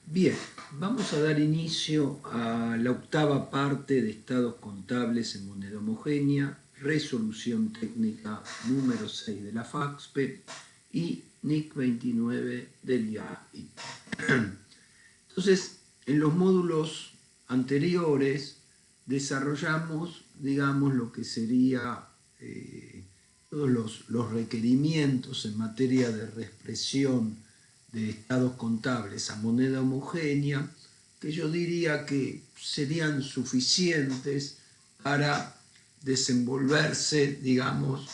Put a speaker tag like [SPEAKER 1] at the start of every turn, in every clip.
[SPEAKER 1] Bien, vamos a dar inicio a la octava parte de estados contables en moneda homogénea, resolución técnica número 6 de la FAXPE y NIC 29 del IAI. Entonces, en los módulos anteriores desarrollamos, digamos, lo que sería todos los requerimientos en materia de reexpresión de estados contables a moneda homogénea, que yo diría que serían suficientes para desenvolverse, digamos,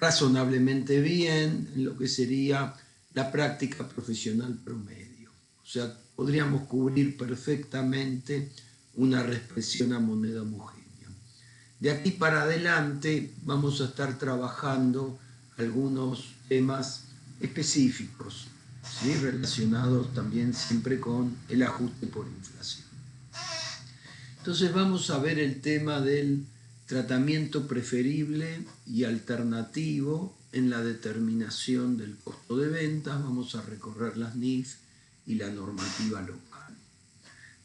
[SPEAKER 1] razonablemente bien en lo que sería la práctica profesional promedio. O sea, podríamos cubrir perfectamente una reexpresión a moneda homogénea. De aquí para adelante vamos a estar trabajando algunos temas específicos, ¿sí? Relacionados también siempre con el ajuste por inflación. Entonces vamos a ver el tema del tratamiento preferible y alternativo en la determinación del costo de ventas. Vamos a recorrer las NIF y la normativa local.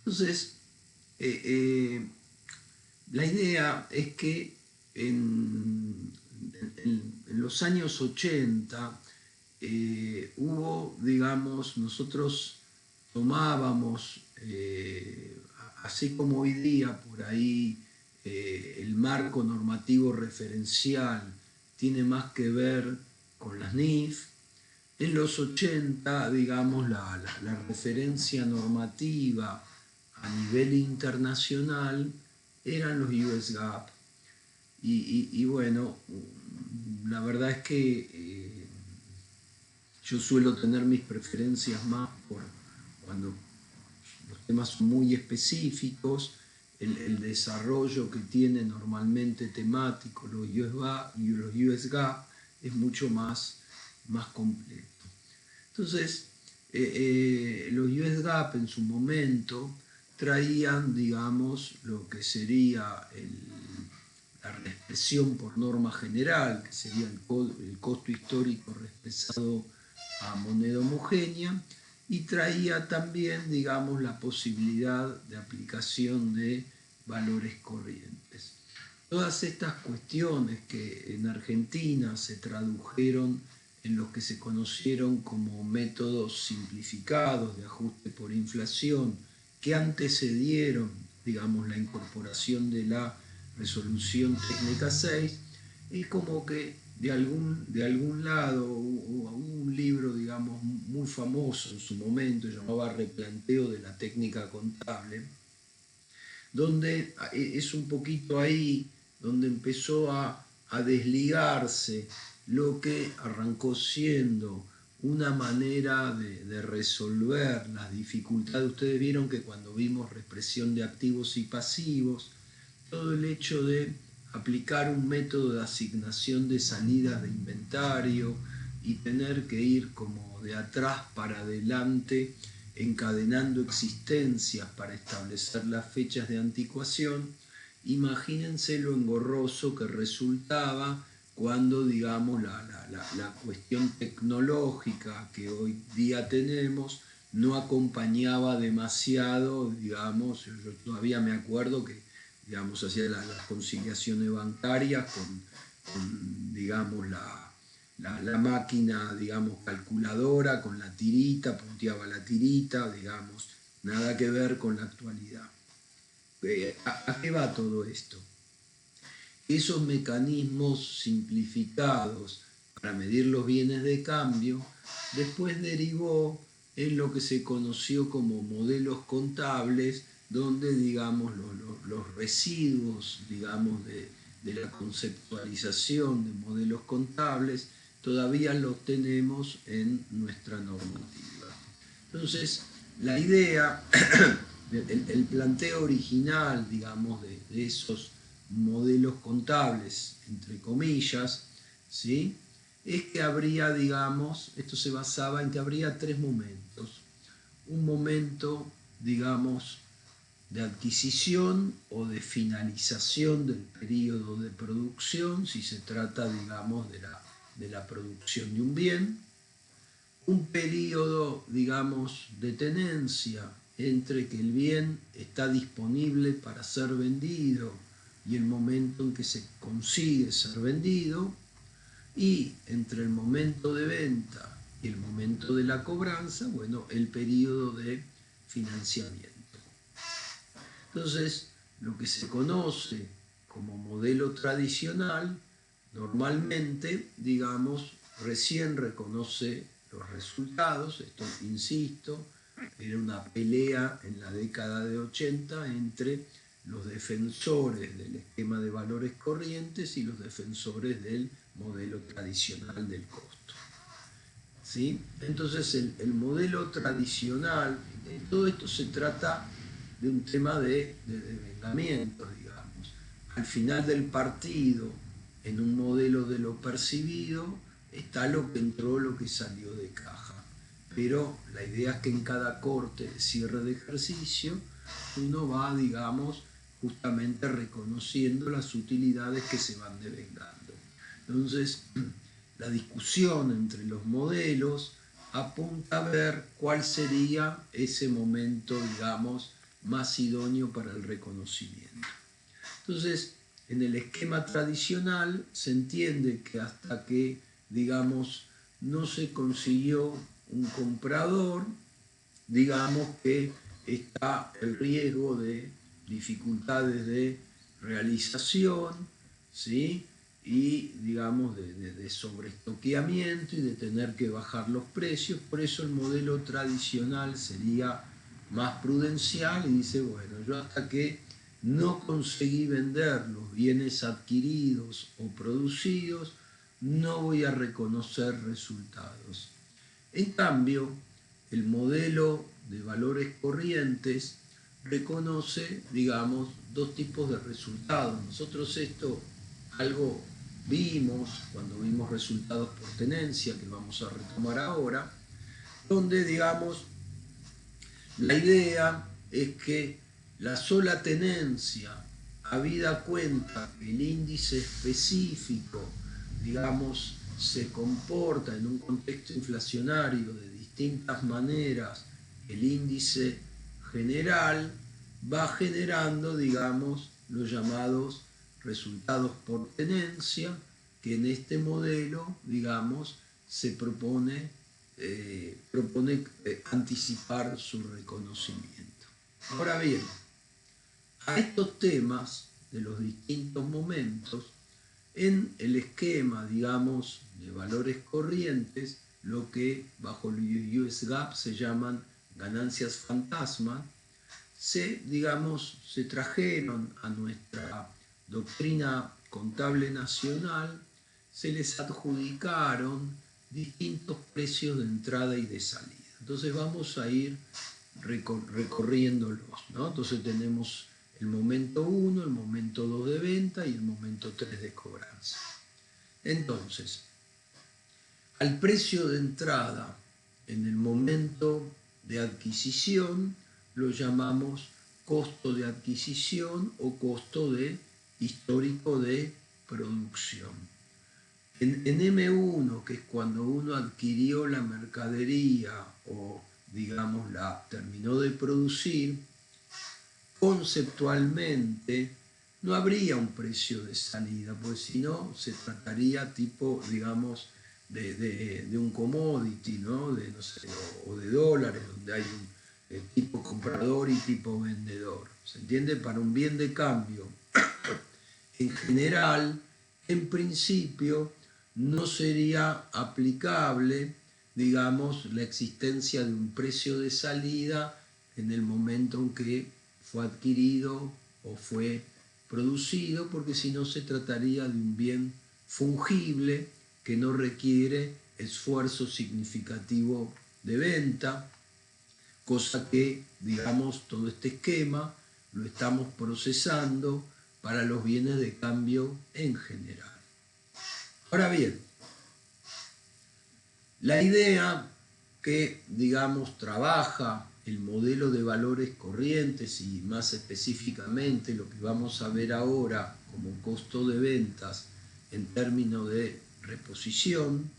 [SPEAKER 1] Entonces, la idea es que en los años 80 hubo, digamos, nosotros tomábamos, así como hoy día por ahí el marco normativo referencial tiene más que ver con las NIF, en los 80, digamos, la referencia normativa a nivel internacional eran los US GAAP. Y bueno, la verdad es que yo suelo tener mis preferencias más por cuando los temas son muy específicos, el desarrollo que tiene normalmente temático los US GAAP es mucho más completo. Entonces, los US GAAP en su momento traían, digamos, lo que sería la reexpresión por norma general, que sería el costo histórico reexpresado a moneda homogénea, y traía también, digamos, la posibilidad de aplicación de valores corrientes. Todas estas cuestiones que en Argentina se tradujeron en los que se conocieron como métodos simplificados de ajuste por inflación, que antecedieron, digamos, la incorporación de la resolución técnica 6, es como que de algún lado hubo un libro, digamos, muy famoso en su momento, llamaba Replanteo de la técnica contable, donde es un poquito ahí donde empezó a desligarse lo que arrancó siendo una manera de resolver las dificultades. Ustedes vieron que cuando vimos reexpresión de activos y pasivos, todo el hecho de aplicar un método de asignación de salidas de inventario y tener que ir como de atrás para adelante encadenando existencias para establecer las fechas de anticuación, imagínense lo engorroso que resultaba cuando, digamos, la cuestión tecnológica que hoy día tenemos no acompañaba demasiado, digamos, yo todavía me acuerdo que, digamos, hacía las conciliaciones bancarias con digamos, la máquina, digamos, calculadora, con la tirita, punteaba la tirita, digamos, nada que ver con la actualidad. ¿A qué va todo esto? Esos mecanismos simplificados para medir los bienes de cambio después derivó en lo que se conoció como modelos contables, donde, digamos, los residuos, digamos, de la conceptualización de modelos contables todavía los tenemos en nuestra normativa. Entonces, la idea, el planteo original, digamos, de esos modelos contables, entre comillas, ¿sí?, es que habría, digamos, esto se basaba en que habría tres momentos. Un momento, digamos, de adquisición o de finalización del periodo de producción, si se trata, digamos, de la producción de un bien. un periodo, digamos, de tenencia entre que el bien está disponible para ser vendido y el momento en que se consigue ser vendido, y entre el momento de venta y el momento de la cobranza, bueno, el periodo de financiamiento. Entonces, lo que se conoce como modelo tradicional, normalmente, digamos, recién reconoce los resultados. Esto, insisto, era una pelea en la década de 80 entre los defensores del esquema de valores corrientes y los defensores del modelo tradicional del costo. ¿Sí? Entonces, el modelo tradicional, todo esto se trata de un tema de devengamientos, digamos. Al final del partido, en un modelo de lo percibido, está lo que entró, lo que salió de caja. Pero la idea es que en cada corte de cierre de ejercicio, uno va, digamos, justamente reconociendo las utilidades que se van devengando. Entonces, la discusión entre los modelos apunta a ver cuál sería ese momento, digamos, más idóneo para el reconocimiento. Entonces, en el esquema tradicional se entiende que hasta que, digamos, no se consiguió un comprador, digamos que está el riesgo de dificultades de realización, ¿sí? Y digamos de sobreestoqueamiento y de tener que bajar los precios. Por eso el modelo tradicional sería más prudencial y dice, bueno, yo hasta que no conseguí vender los bienes adquiridos o producidos, no voy a reconocer resultados. En cambio, el modelo de valores corrientes reconoce, digamos, dos tipos de resultados. Nosotros esto algo vimos cuando vimos resultados por tenencia, que vamos a retomar ahora, donde, digamos, la idea es que la sola tenencia, habida cuenta que el índice específico, digamos, se comporta en un contexto inflacionario de distintas maneras, el índice general va generando, digamos, los llamados resultados por tenencia, que en este modelo, digamos, se propone anticipar su reconocimiento. Ahora bien, a estos temas de los distintos momentos, en el esquema, digamos, de valores corrientes, lo que bajo el US GAAP se llaman ganancias fantasma, se trajeron a nuestra doctrina contable nacional, se les adjudicaron distintos precios de entrada y de salida. Entonces vamos a ir recorriéndolos, ¿no? Entonces tenemos el momento 1, el momento 2 de venta y el momento 3 de cobranza. Entonces, al precio de entrada en el momento de adquisición lo llamamos costo de adquisición o costo de histórico de producción. En M1, que es cuando uno adquirió la mercadería o, digamos, la terminó de producir, conceptualmente no habría un precio de salida, pues si no se trataría tipo, digamos, de un commodity, ¿no? No sé, o de dólares, donde hay un tipo comprador y tipo vendedor. ¿Se entiende? Para un bien de cambio, en general, en principio, no sería aplicable, digamos, la existencia de un precio de salida en el momento en que fue adquirido o fue producido, porque si no se trataría de un bien fungible que no requiere esfuerzo significativo de venta, cosa que, digamos, todo este esquema lo estamos procesando para los bienes de cambio en general. Ahora bien, la idea que, digamos, trabaja el modelo de valores corrientes y más específicamente lo que vamos a ver ahora como costo de ventas en términos de reposición,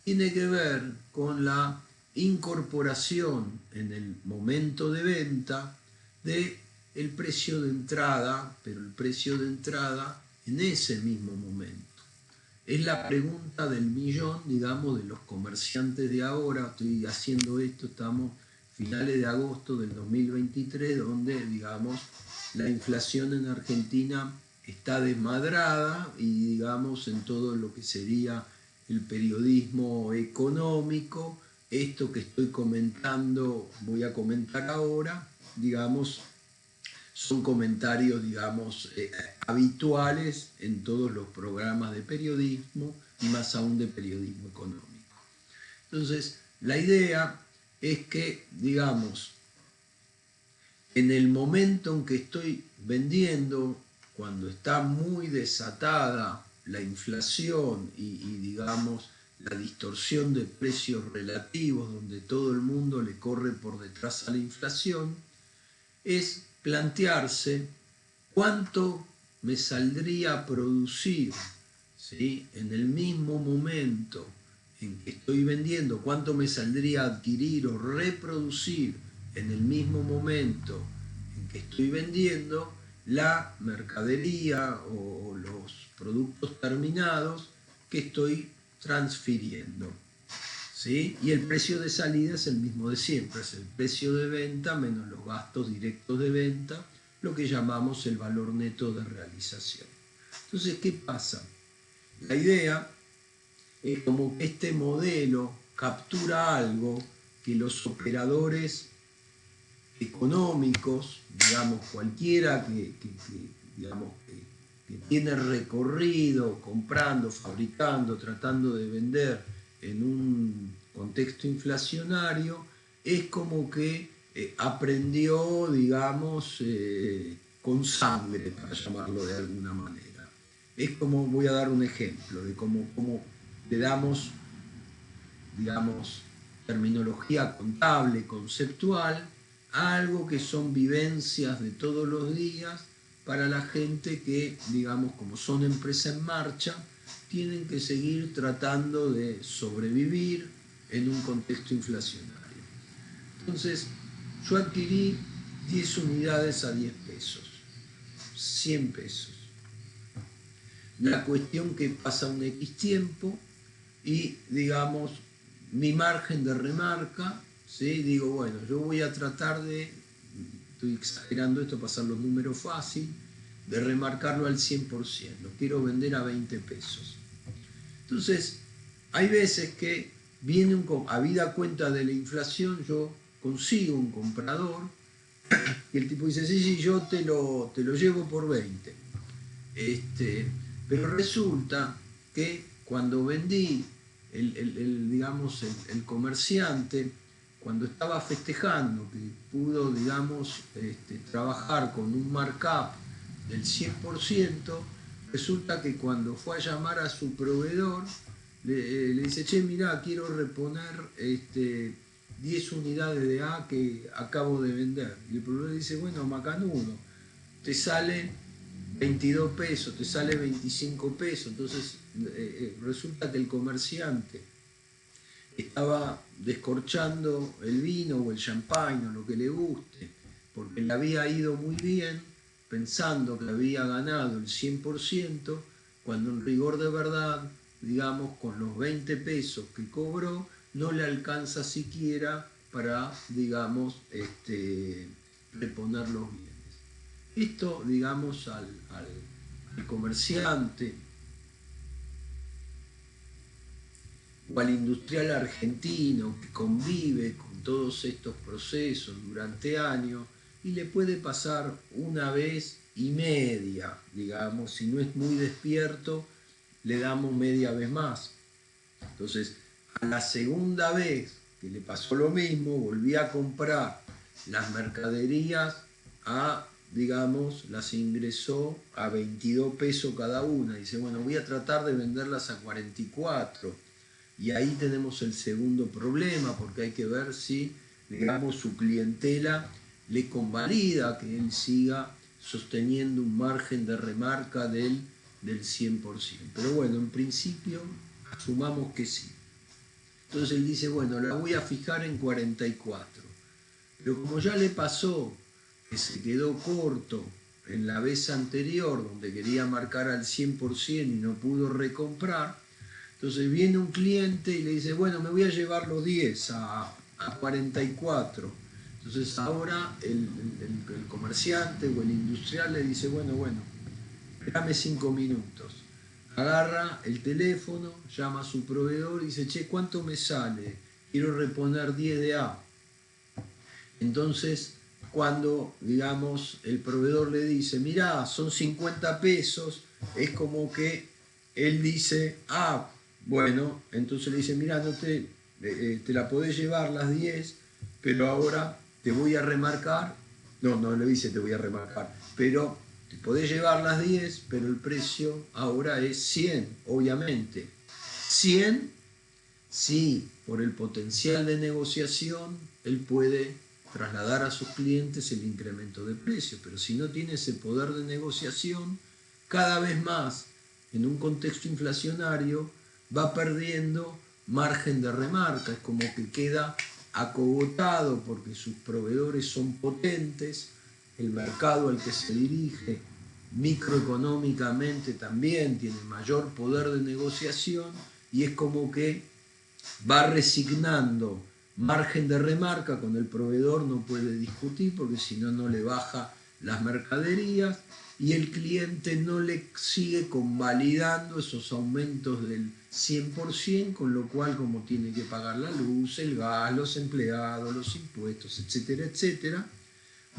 [SPEAKER 1] tiene que ver con la incorporación en el momento de venta de el precio de entrada, pero el precio de entrada en ese mismo momento. Es la pregunta del millón, digamos, de los comerciantes de ahora. Estoy haciendo esto, estamos finales de agosto del 2023, donde, digamos, la inflación en Argentina está desmadrada y, digamos, en todo lo que sería el periodismo económico, esto que estoy comentando, voy a comentar ahora, digamos, son comentarios, digamos, habituales en todos los programas de periodismo y más aún de periodismo económico. Entonces, la idea es que, digamos, en el momento en que estoy vendiendo, cuando está muy desatada la inflación y digamos, la distorsión de precios relativos, donde todo el mundo le corre por detrás a la inflación, es plantearse cuánto me saldría a producir, ¿sí?, en el mismo momento en que estoy vendiendo, cuánto me saldría adquirir o reproducir en el mismo momento en que estoy vendiendo la mercadería o los productos terminados que estoy transfiriendo. ¿Sí? Y el precio de salida es el mismo de siempre, es el precio de venta menos los gastos directos de venta, lo que llamamos el valor neto de realización. Entonces, ¿qué pasa? La idea es como que este modelo captura algo que los operadores económicos, digamos, cualquiera digamos, que tiene recorrido comprando, fabricando, tratando de vender en un contexto inflacionario, es como que aprendió, digamos, con sangre, para llamarlo de alguna manera. Es como, voy a dar un ejemplo, de cómo le damos, digamos, terminología contable, conceptual, a algo que son vivencias de todos los días para la gente que, digamos, como son empresas en marcha, tienen que seguir tratando de sobrevivir en un contexto inflacionario. Entonces, yo adquirí 10 unidades a 10 pesos, 100 pesos. La cuestión que pasa un X tiempo y, digamos, mi margen de remarca, ¿sí? Digo, bueno, yo voy a tratar de, estoy exagerando esto, pasar los números fácil, de remarcarlo al 100%, lo quiero vender a 20 pesos. Entonces, hay veces que viene habida cuenta de la inflación, yo consigo un comprador y el tipo dice, sí, yo te lo llevo por 20. Pero resulta que cuando vendí, digamos, el comerciante, cuando estaba festejando que pudo, digamos, trabajar con un markup del 100%, resulta que cuando fue a llamar a su proveedor, le dice, che, mirá, quiero reponer 10 unidades de A que acabo de vender. Y el proveedor dice, bueno, macanudo, te sale 22 pesos, te sale 25 pesos. Entonces resulta que el comerciante estaba descorchando el vino o el champagne o lo que le guste, porque le había ido muy bien, pensando que había ganado el 100%, cuando en rigor de verdad, digamos, con los 20 pesos que cobró, no le alcanza siquiera para, digamos, reponer los bienes. Esto, digamos, al comerciante o al industrial argentino que convive con todos estos procesos durante años y le puede pasar una vez y media, digamos, si no es muy despierto, le damos media vez más. Entonces, a la segunda vez que le pasó lo mismo, volví a comprar las mercaderías digamos, las ingresó a 22 pesos cada una. Dice, bueno, voy a tratar de venderlas a 44. Y ahí tenemos el segundo problema, porque hay que ver si, digamos, su clientela le convalida que él siga sosteniendo un margen de remarca del 100%. Pero bueno, en principio, asumamos que sí. Entonces él dice, bueno, la voy a fijar en 44. Pero como ya le pasó que se quedó corto en la vez anterior, donde quería marcar al 100% y no pudo recomprar, entonces viene un cliente y le dice, bueno, me voy a llevar los 10 a 44. Entonces ahora el comerciante o el industrial le dice, bueno, dame 5 minutos. Agarra el teléfono, llama a su proveedor y dice, che, ¿cuánto me sale? Quiero reponer 10 de A. Entonces, cuando, digamos, el proveedor le dice, mirá, son 50 pesos, es como que él dice, ah, bueno, entonces le dice, mirá, no te la podés llevar las 10, pero ahora te voy a remarcar, no le dice te voy a remarcar, pero te podés llevar las 10, pero el precio ahora es 100, obviamente. 100, sí, por el potencial de negociación, él puede trasladar a sus clientes el incremento de precio, pero si no tiene ese poder de negociación, cada vez más, en un contexto inflacionario, va perdiendo margen de remarca, es como que queda acogotado porque sus proveedores son potentes, el mercado al que se dirige microeconómicamente también tiene mayor poder de negociación y es como que va resignando margen de remarca con el proveedor, no puede discutir porque si no, no le baja las mercaderías y el cliente no le sigue convalidando esos aumentos del 100%, con lo cual como tiene que pagar la luz, el gas, los empleados, los impuestos, etcétera, etcétera,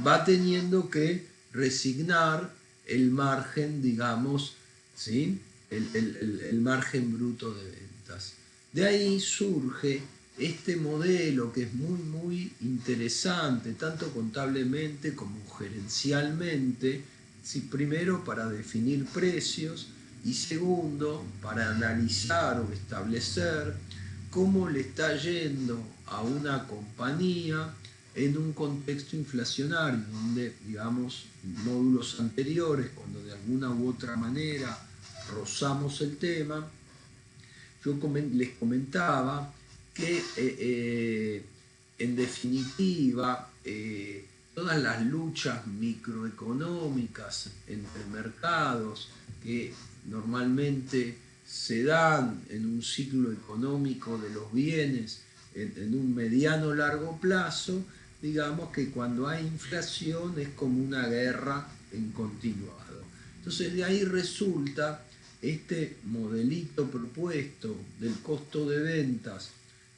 [SPEAKER 1] va teniendo que resignar el margen, digamos, ¿sí? el margen bruto de ventas. De ahí surge este modelo que es muy interesante, tanto contablemente como gerencialmente, ¿sí? Primero para definir precios y segundo para analizar o establecer cómo le está yendo a una compañía en un contexto inflacionario, donde, digamos, módulos anteriores, cuando de alguna u otra manera rozamos el tema, yo les comentaba que en definitiva todas las luchas microeconómicas entre mercados que normalmente se dan en un ciclo económico de los bienes en un mediano largo plazo, digamos que cuando hay inflación es como una guerra en continuado. Entonces de ahí resulta este modelito propuesto del costo de ventas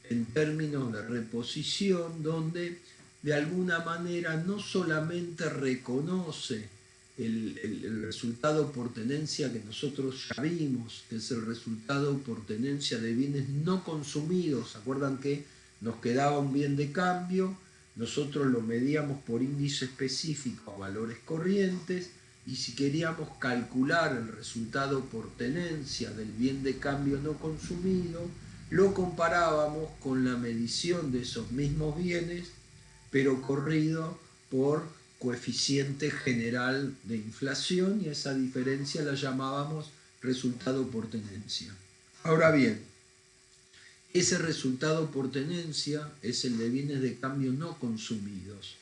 [SPEAKER 1] en términos de reposición, donde de alguna manera no solamente reconoce el resultado por tenencia que nosotros ya vimos, que es el resultado por tenencia de bienes no consumidos. ¿Se acuerdan que nos quedaba un bien de cambio? Nosotros lo medíamos por índice específico a valores corrientes, y si queríamos calcular el resultado por tenencia del bien de cambio no consumido, lo comparábamos con la medición de esos mismos bienes, pero corrido por coeficiente general de inflación, y esa diferencia la llamábamos resultado por tenencia. Ahora bien, ese resultado por tenencia es el de bienes de cambio no consumidos.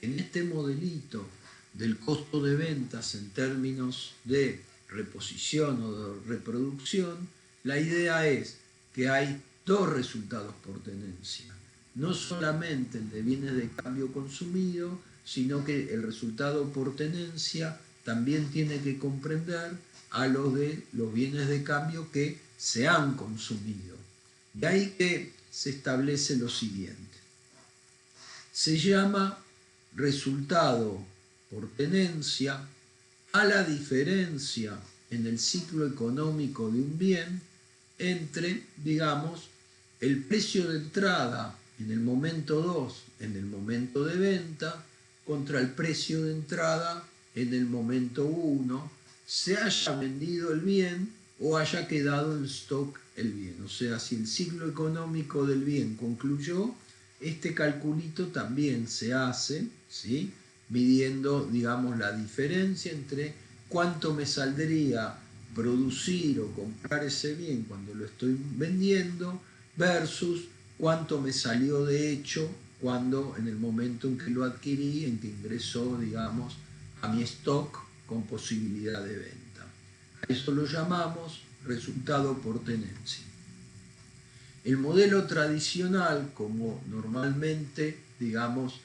[SPEAKER 1] En este modelito del costo de ventas en términos de reposición o de reproducción, la idea es que hay dos resultados por tenencia. No solamente el de bienes de cambio consumido, sino que el resultado por tenencia también tiene que comprender a los de los bienes de cambio que se han consumido. De ahí que se establece lo siguiente. Se llama resultado por tenencia a la diferencia en el ciclo económico de un bien entre, digamos, el precio de entrada en el momento 2, en el momento de venta, contra el precio de entrada en el momento 1, se haya vendido el bien o haya quedado en stock el bien. O sea, si el ciclo económico del bien concluyó, este calculito también se hace, ¿sí?, midiendo, digamos, la diferencia entre cuánto me saldría producir o comprar ese bien cuando lo estoy vendiendo versus cuánto me salió de hecho cuando en el momento en que lo adquirí, en que ingresó, digamos, a mi stock con posibilidad de venta. A eso lo llamamos resultado por tenencia. El modelo tradicional, como normalmente, digamos,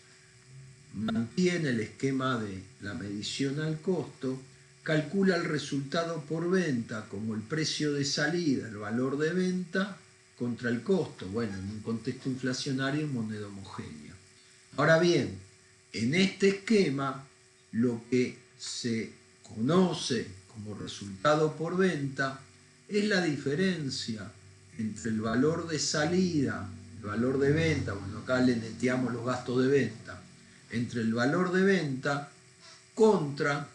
[SPEAKER 1] mantiene el esquema de la medición al costo, calcula el resultado por venta como el precio de salida, el valor de venta, contra el costo, bueno, en un contexto inflacionario en moneda homogénea. Ahora bien, en este esquema, lo que se conoce como resultado por venta es la diferencia entre el valor de salida, el valor de venta, bueno, acá le neteamos los gastos de venta, entre el valor de venta contra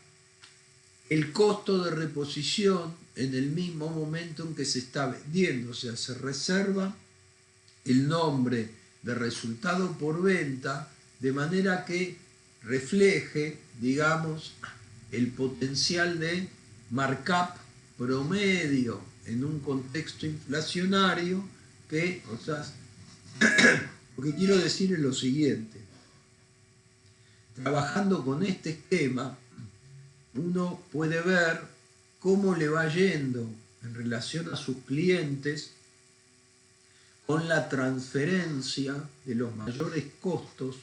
[SPEAKER 1] el costo de reposición en el mismo momento en que se está vendiendo. O sea, se reserva el nombre de resultado por venta de manera que refleje, digamos, el potencial de markup promedio en un contexto inflacionario que, o sea, lo que quiero decir es lo siguiente. Trabajando con este esquema, uno puede ver cómo le va yendo en relación a sus clientes con la transferencia de los mayores costos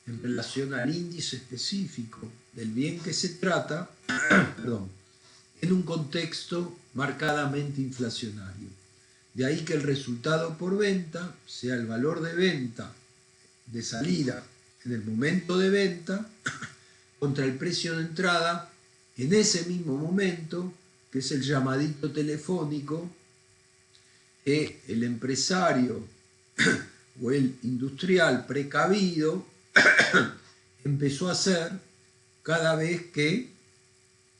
[SPEAKER 1] en relación al índice específico del bien que se trata, en un contexto marcadamente inflacionario. De ahí que el resultado por venta sea el valor de venta de salida en el momento de venta contra el precio de entrada en ese mismo momento, que es el llamadito telefónico que el empresario o el industrial precavido empezó a hacer cada vez que,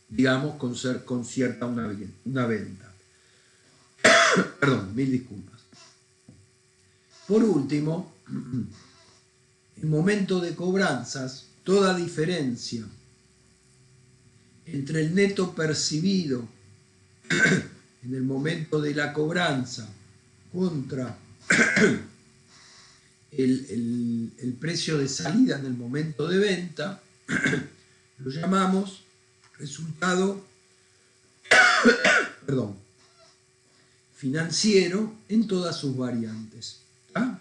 [SPEAKER 1] digamos, concierta una venta. Perdón, mil disculpas. Por último, en momento de cobranzas, toda diferencia entre el neto percibido en el momento de la cobranza contra el precio de salida en el momento de venta, lo llamamos resultado financiero en todas sus variantes. ¿Ah?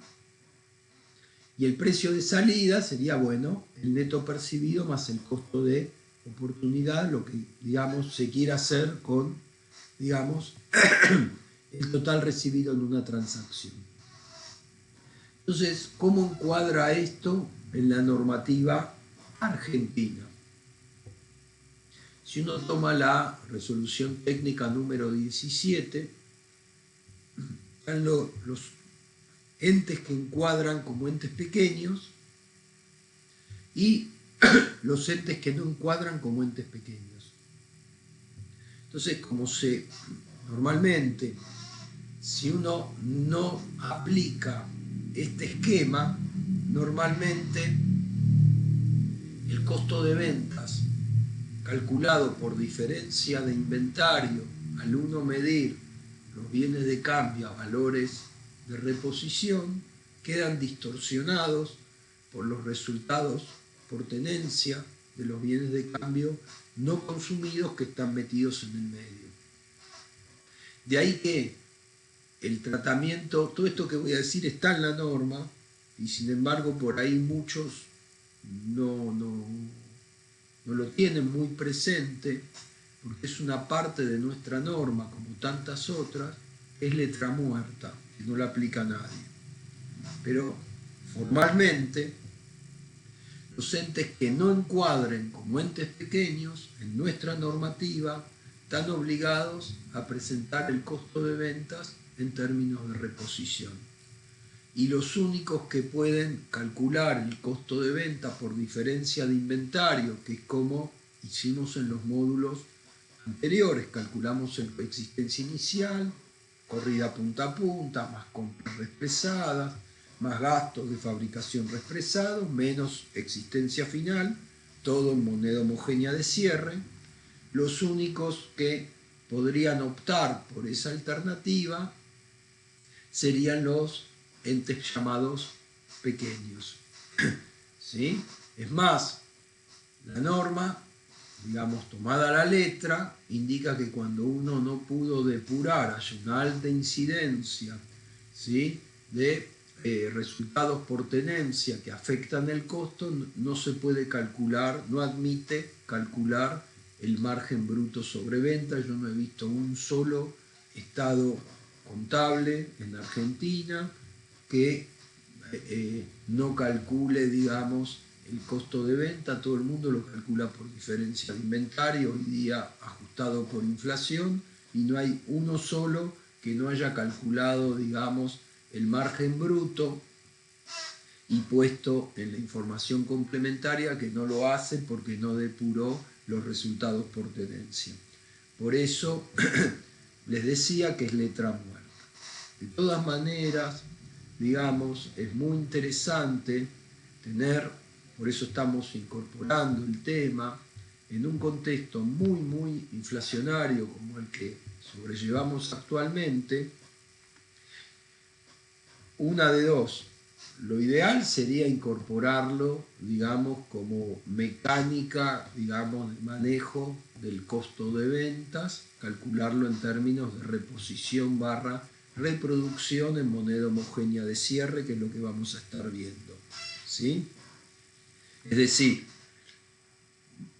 [SPEAKER 1] Y el precio de salida sería, bueno, el neto percibido más el costo de oportunidad, lo que, digamos, se quiera hacer con, digamos, el total recibido en una transacción. Entonces, ¿cómo encuadra esto en la normativa argentina? Si uno toma la resolución técnica número 17, están los entes que encuadran como entes pequeños y los entes que no encuadran como entes pequeños. Entonces, normalmente, si uno no aplica este esquema, normalmente el costo de ventas calculado por diferencia de inventario al uno medir los bienes de cambio a valores de reposición quedan distorsionados por los resultados por tenencia de los bienes de cambio no consumidos que están metidos en el medio. De ahí que el tratamiento, todo esto que voy a decir está en la norma y sin embargo por ahí muchos no lo tienen muy presente porque es una parte de nuestra norma, como tantas otras, es letra muerta, que no la aplica a nadie. Pero formalmente, los entes que no encuadren como entes pequeños en nuestra normativa están obligados a presentar el costo de ventas en términos de reposición. Y los únicos que pueden calcular el costo de venta por diferencia de inventario, que es como hicimos en los módulos anteriores, calculamos el existencia inicial, corrida punta a punta, más compras reexpresadas, más gastos de fabricación reexpresados, menos existencia final, todo en moneda homogénea de cierre. Los únicos que podrían optar por esa alternativa serían los entes llamados pequeños. ¿Sí? Es más, la norma, digamos, tomada la letra, indica que cuando uno no pudo depurar, hay una alta incidencia, ¿sí?, de resultados por tenencia que afectan el costo, no se puede calcular, no admite calcular el margen bruto sobre venta. Yo no he visto un solo estado contable en Argentina que no calcule, digamos, el costo de venta. Todo el mundo lo calcula por diferencia de inventario, hoy día ajustado por inflación, y no hay uno solo que no haya calculado, digamos, el margen bruto y puesto en la información complementaria, que no lo hace porque no depuró los resultados por tenencia. Por eso les decía que es letra muerta. De todas maneras, digamos, es muy interesante tener, por eso estamos incorporando el tema, en un contexto muy inflacionario como el que sobrellevamos actualmente, una de dos. Lo ideal sería incorporarlo, digamos, como mecánica, digamos, de manejo del costo de ventas, calcularlo en términos de reposición barra reproducción en moneda homogénea de cierre, que es lo que vamos a estar viendo, ¿sí? Es decir,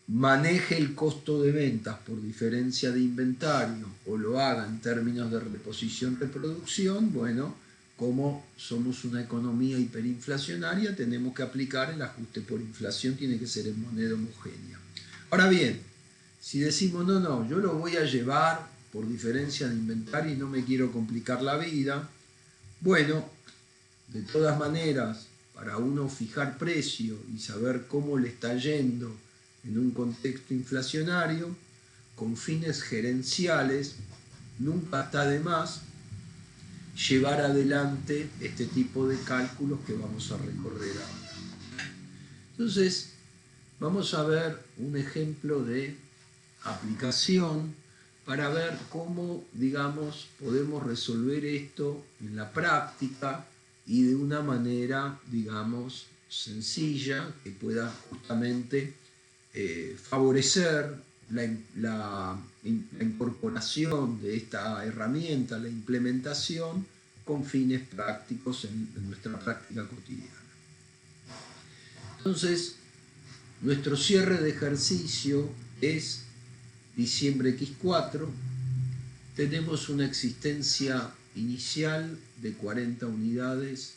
[SPEAKER 1] maneje el costo de ventas por diferencia de inventario o lo haga en términos de reposición-reproducción, bueno, como somos una economía hiperinflacionaria, tenemos que aplicar el ajuste por inflación, tiene que ser en moneda homogénea. Ahora bien, si decimos, no, yo lo voy a llevar por diferencia de inventario y no me quiero complicar la vida, bueno, de todas maneras, para uno fijar precio y saber cómo le está yendo en un contexto inflacionario, con fines gerenciales, nunca está de más llevar adelante este tipo de cálculos que vamos a recorrer ahora. Entonces, vamos a ver un ejemplo de aplicación para ver cómo, digamos, podemos resolver esto en la práctica y de una manera, digamos, sencilla, que pueda justamente favorecer la incorporación de esta herramienta, la implementación con fines prácticos en nuestra práctica cotidiana. Entonces, nuestro cierre de ejercicio es diciembre X4, tenemos una existencia inicial de 40 unidades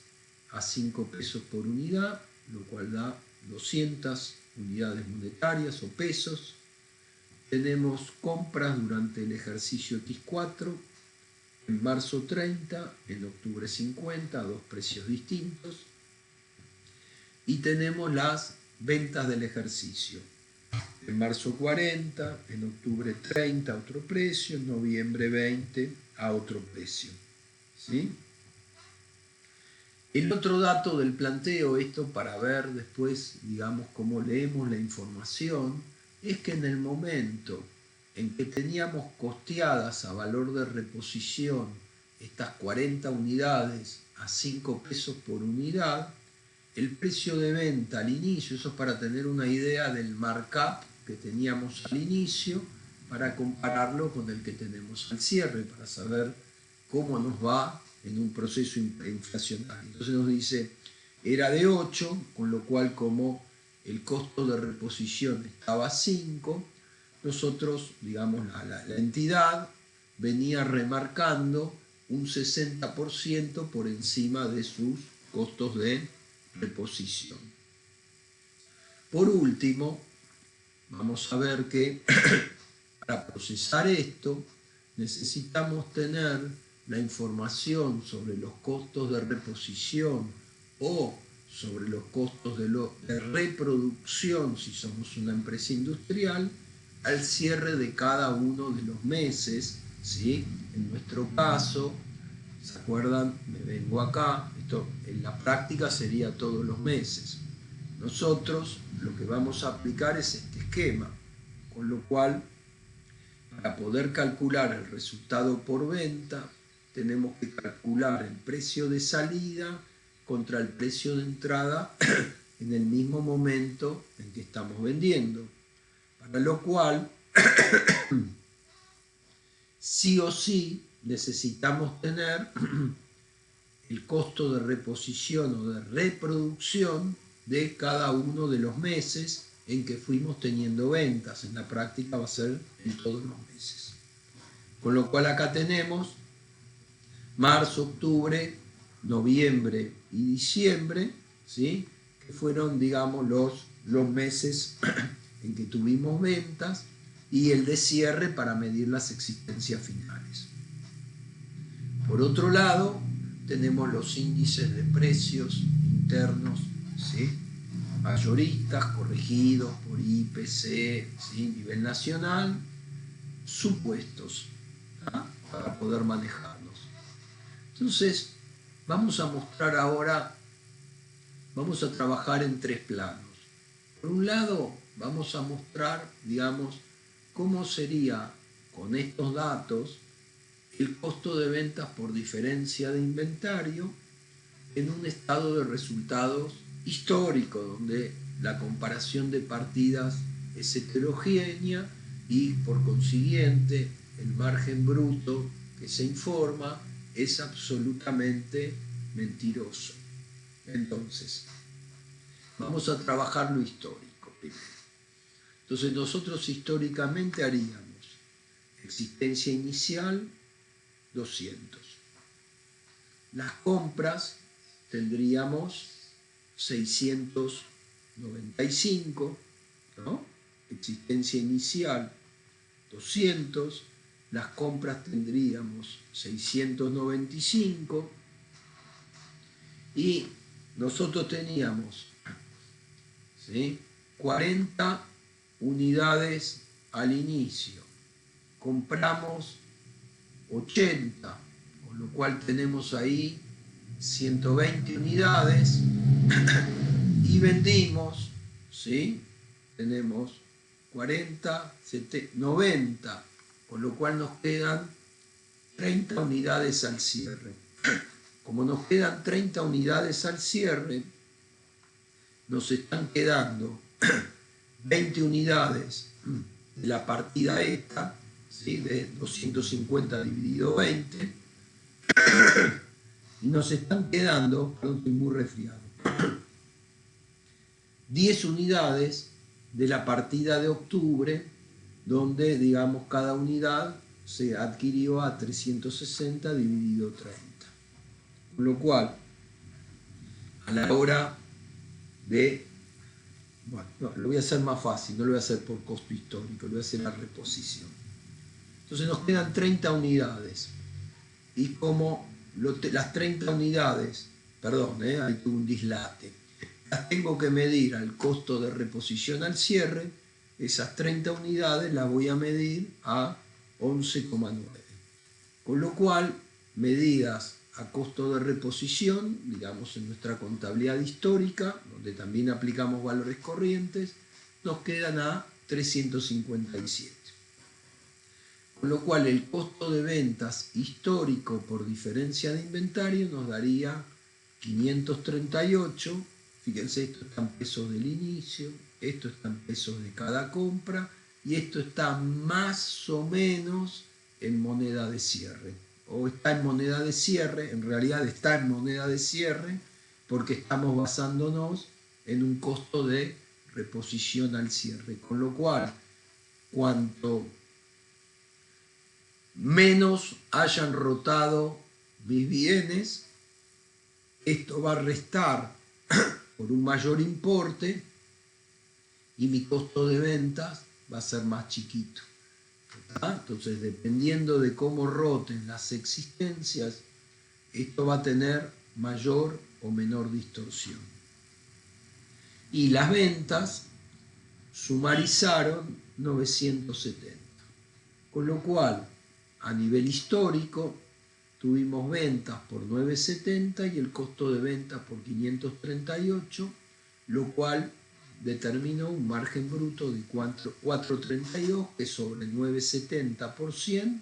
[SPEAKER 1] a 5 pesos por unidad, lo cual da 200 unidades monetarias o pesos. Tenemos compras durante el ejercicio X4, en marzo 30, en octubre 50, a dos precios distintos. Y tenemos las ventas del ejercicio. En marzo 40, en octubre 30 a otro precio, en noviembre 20 a otro precio. ¿Sí? El otro dato del planteo, esto para ver después, digamos, cómo leemos la información, es que en el momento en que teníamos costeadas a valor de reposición estas 40 unidades a 5 pesos por unidad, el precio de venta al inicio, eso es para tener una idea del markup que teníamos al inicio, para compararlo con el que tenemos al cierre, para saber cómo nos va en un proceso inflacionario. Entonces nos dice, era de 8, con lo cual como el costo de reposición estaba a 5, nosotros, digamos, la entidad venía remarcando un 60% por encima de sus costos de reposición. Por último, vamos a ver que para procesar esto necesitamos tener la información sobre los costos de reposición o sobre los costos de reproducción, si somos una empresa industrial, al cierre de cada uno de los meses, ¿sí? En nuestro caso, ¿se acuerdan? Me vengo acá, esto en la práctica sería todos los meses. Nosotros lo que vamos a aplicar es este esquema, con lo cual, para poder calcular el resultado por venta, tenemos que calcular el precio de salida contra el precio de entrada en el mismo momento en que estamos vendiendo. Para lo cual, sí o sí, necesitamos tener el costo de reposición o de reproducción de cada uno de los meses en que fuimos teniendo ventas. En la práctica va a ser en todos los meses. Con lo cual acá tenemos marzo, octubre, noviembre y diciembre, ¿sí? Que fueron, digamos, los meses en que tuvimos ventas, y el de cierre para medir las existencias finales. Por otro lado, tenemos los índices de precios internos, ¿sí? Mayoristas corregidos por IPC, ¿sí? Nivel nacional, supuestos, ¿tá? Para poder manejarlos. Entonces, vamos a mostrar ahora, vamos a trabajar en tres planos. Por un lado, vamos a mostrar, digamos, cómo sería con estos datos el costo de ventas por diferencia de inventario en un estado de resultados histórico, donde la comparación de partidas es heterogénea y por consiguiente el margen bruto que se informa es absolutamente mentiroso. Entonces, vamos a trabajar lo histórico primero. Entonces nosotros históricamente haríamos existencia inicial 200. Las compras tendríamos 695, ¿no? Existencia inicial 200, las compras tendríamos 695 y nosotros teníamos, ¿sí?, 40 unidades al inicio, compramos 80, con lo cual tenemos ahí 120 unidades y vendimos, ¿sí? Tenemos 40, 70, 90, con lo cual nos quedan 30 unidades al cierre. Como nos quedan 30 unidades al cierre, nos están quedando 20 unidades de la partida esta, ¿sí?, de 250 dividido 20, y nos están quedando, perdón, estoy muy resfriado, 10 unidades de la partida de octubre, donde, digamos, cada unidad se adquirió a 360 dividido 30. Con lo cual, a la hora de... Bueno, no, lo voy a hacer más fácil, no lo voy a hacer por costo histórico, lo voy a hacer la reposición. Entonces nos quedan 30 unidades. Y como las 30 unidades, perdón, ahí tuve un dislate, las tengo que medir al costo de reposición al cierre, esas 30 unidades las voy a medir a 11,9. Con lo cual, medidas a costo de reposición, digamos en nuestra contabilidad histórica, donde también aplicamos valores corrientes, nos quedan a 357. Con lo cual el costo de ventas histórico por diferencia de inventario nos daría 538. Fíjense, esto está en pesos del inicio, esto está en pesos de cada compra y esto está más o menos en moneda de cierre. O está en moneda de cierre, en realidad está en moneda de cierre porque estamos basándonos en un costo de reposición al cierre. Con lo cual, cuanto menos hayan rotado mis bienes, esto va a restar por un mayor importe y mi costo de ventas va a ser más chiquito. Entonces, dependiendo de cómo roten las existencias, esto va a tener mayor o menor distorsión. Y las ventas sumarizaron 970. Con lo cual, a nivel histórico, tuvimos ventas por 970 y el costo de ventas por 538, lo cual determinó un margen bruto de 432, que sobre 970 por 100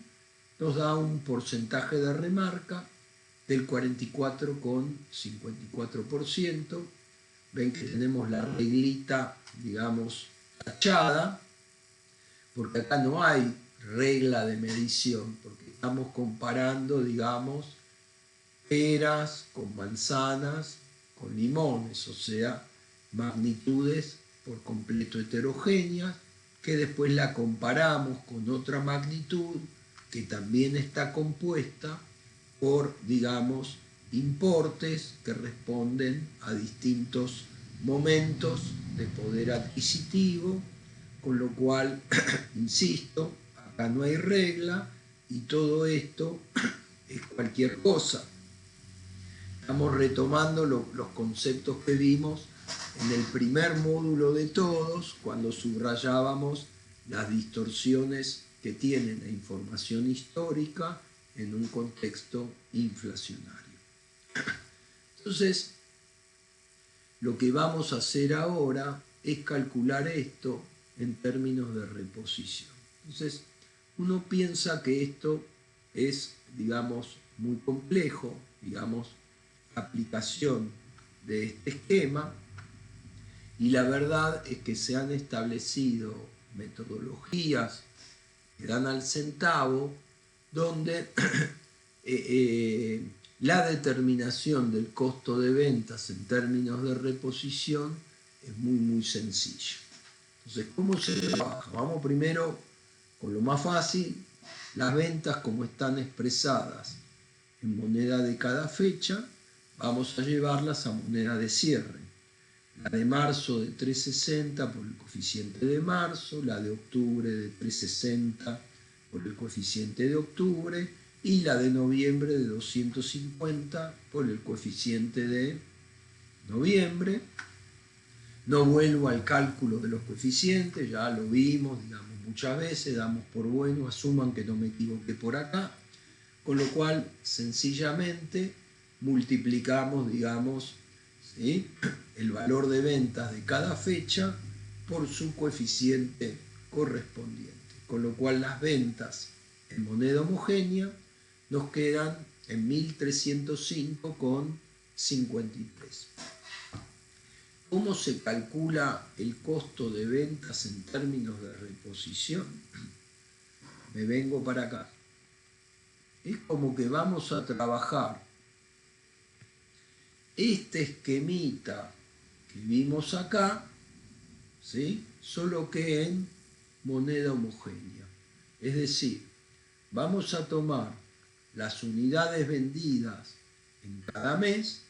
[SPEAKER 1] nos da un porcentaje de remarca del 44,54%. Ven que tenemos la reglita, digamos, tachada, porque acá no hay regla de medición, porque estamos comparando, digamos, peras con manzanas, con limones, o sea, magnitudes por completo heterogéneas, que después la comparamos con otra magnitud que también está compuesta por, digamos, importes que responden a distintos momentos de poder adquisitivo, con lo cual, insisto, acá no hay regla y todo esto es cualquier cosa. Estamos retomando los conceptos que vimos en el primer módulo de todos, cuando subrayábamos las distorsiones que tiene la información histórica en un contexto inflacionario. Entonces, lo que vamos a hacer ahora es calcular esto en términos de reposición. Entonces, uno piensa que esto es, digamos, muy complejo, digamos, la aplicación de este esquema, y la verdad es que se han establecido metodologías que dan al centavo, donde la determinación del costo de ventas en términos de reposición es muy sencilla. Entonces, ¿cómo se trabaja? Vamos primero con lo más fácil, las ventas como están expresadas en moneda de cada fecha, vamos a llevarlas a moneda de cierre. La de marzo de 3,60 por el coeficiente de marzo, la de octubre de 3,60 por el coeficiente de octubre y la de noviembre de 250 por el coeficiente de noviembre. No vuelvo al cálculo de los coeficientes, ya lo vimos, digamos, muchas veces, damos por bueno, asuman que no me equivoqué por acá, con lo cual sencillamente multiplicamos, digamos, ¿sí?, el valor de ventas de cada fecha por su coeficiente correspondiente, con lo cual las ventas en moneda homogénea nos quedan en 1.305,53. ¿Cómo se calcula el costo de ventas en términos de reposición? Me vengo para acá. Es como que vamos a trabajar este esquemita que vimos acá, ¿sí?, solo que en moneda homogénea. Es decir, vamos a tomar las unidades vendidas en cada mes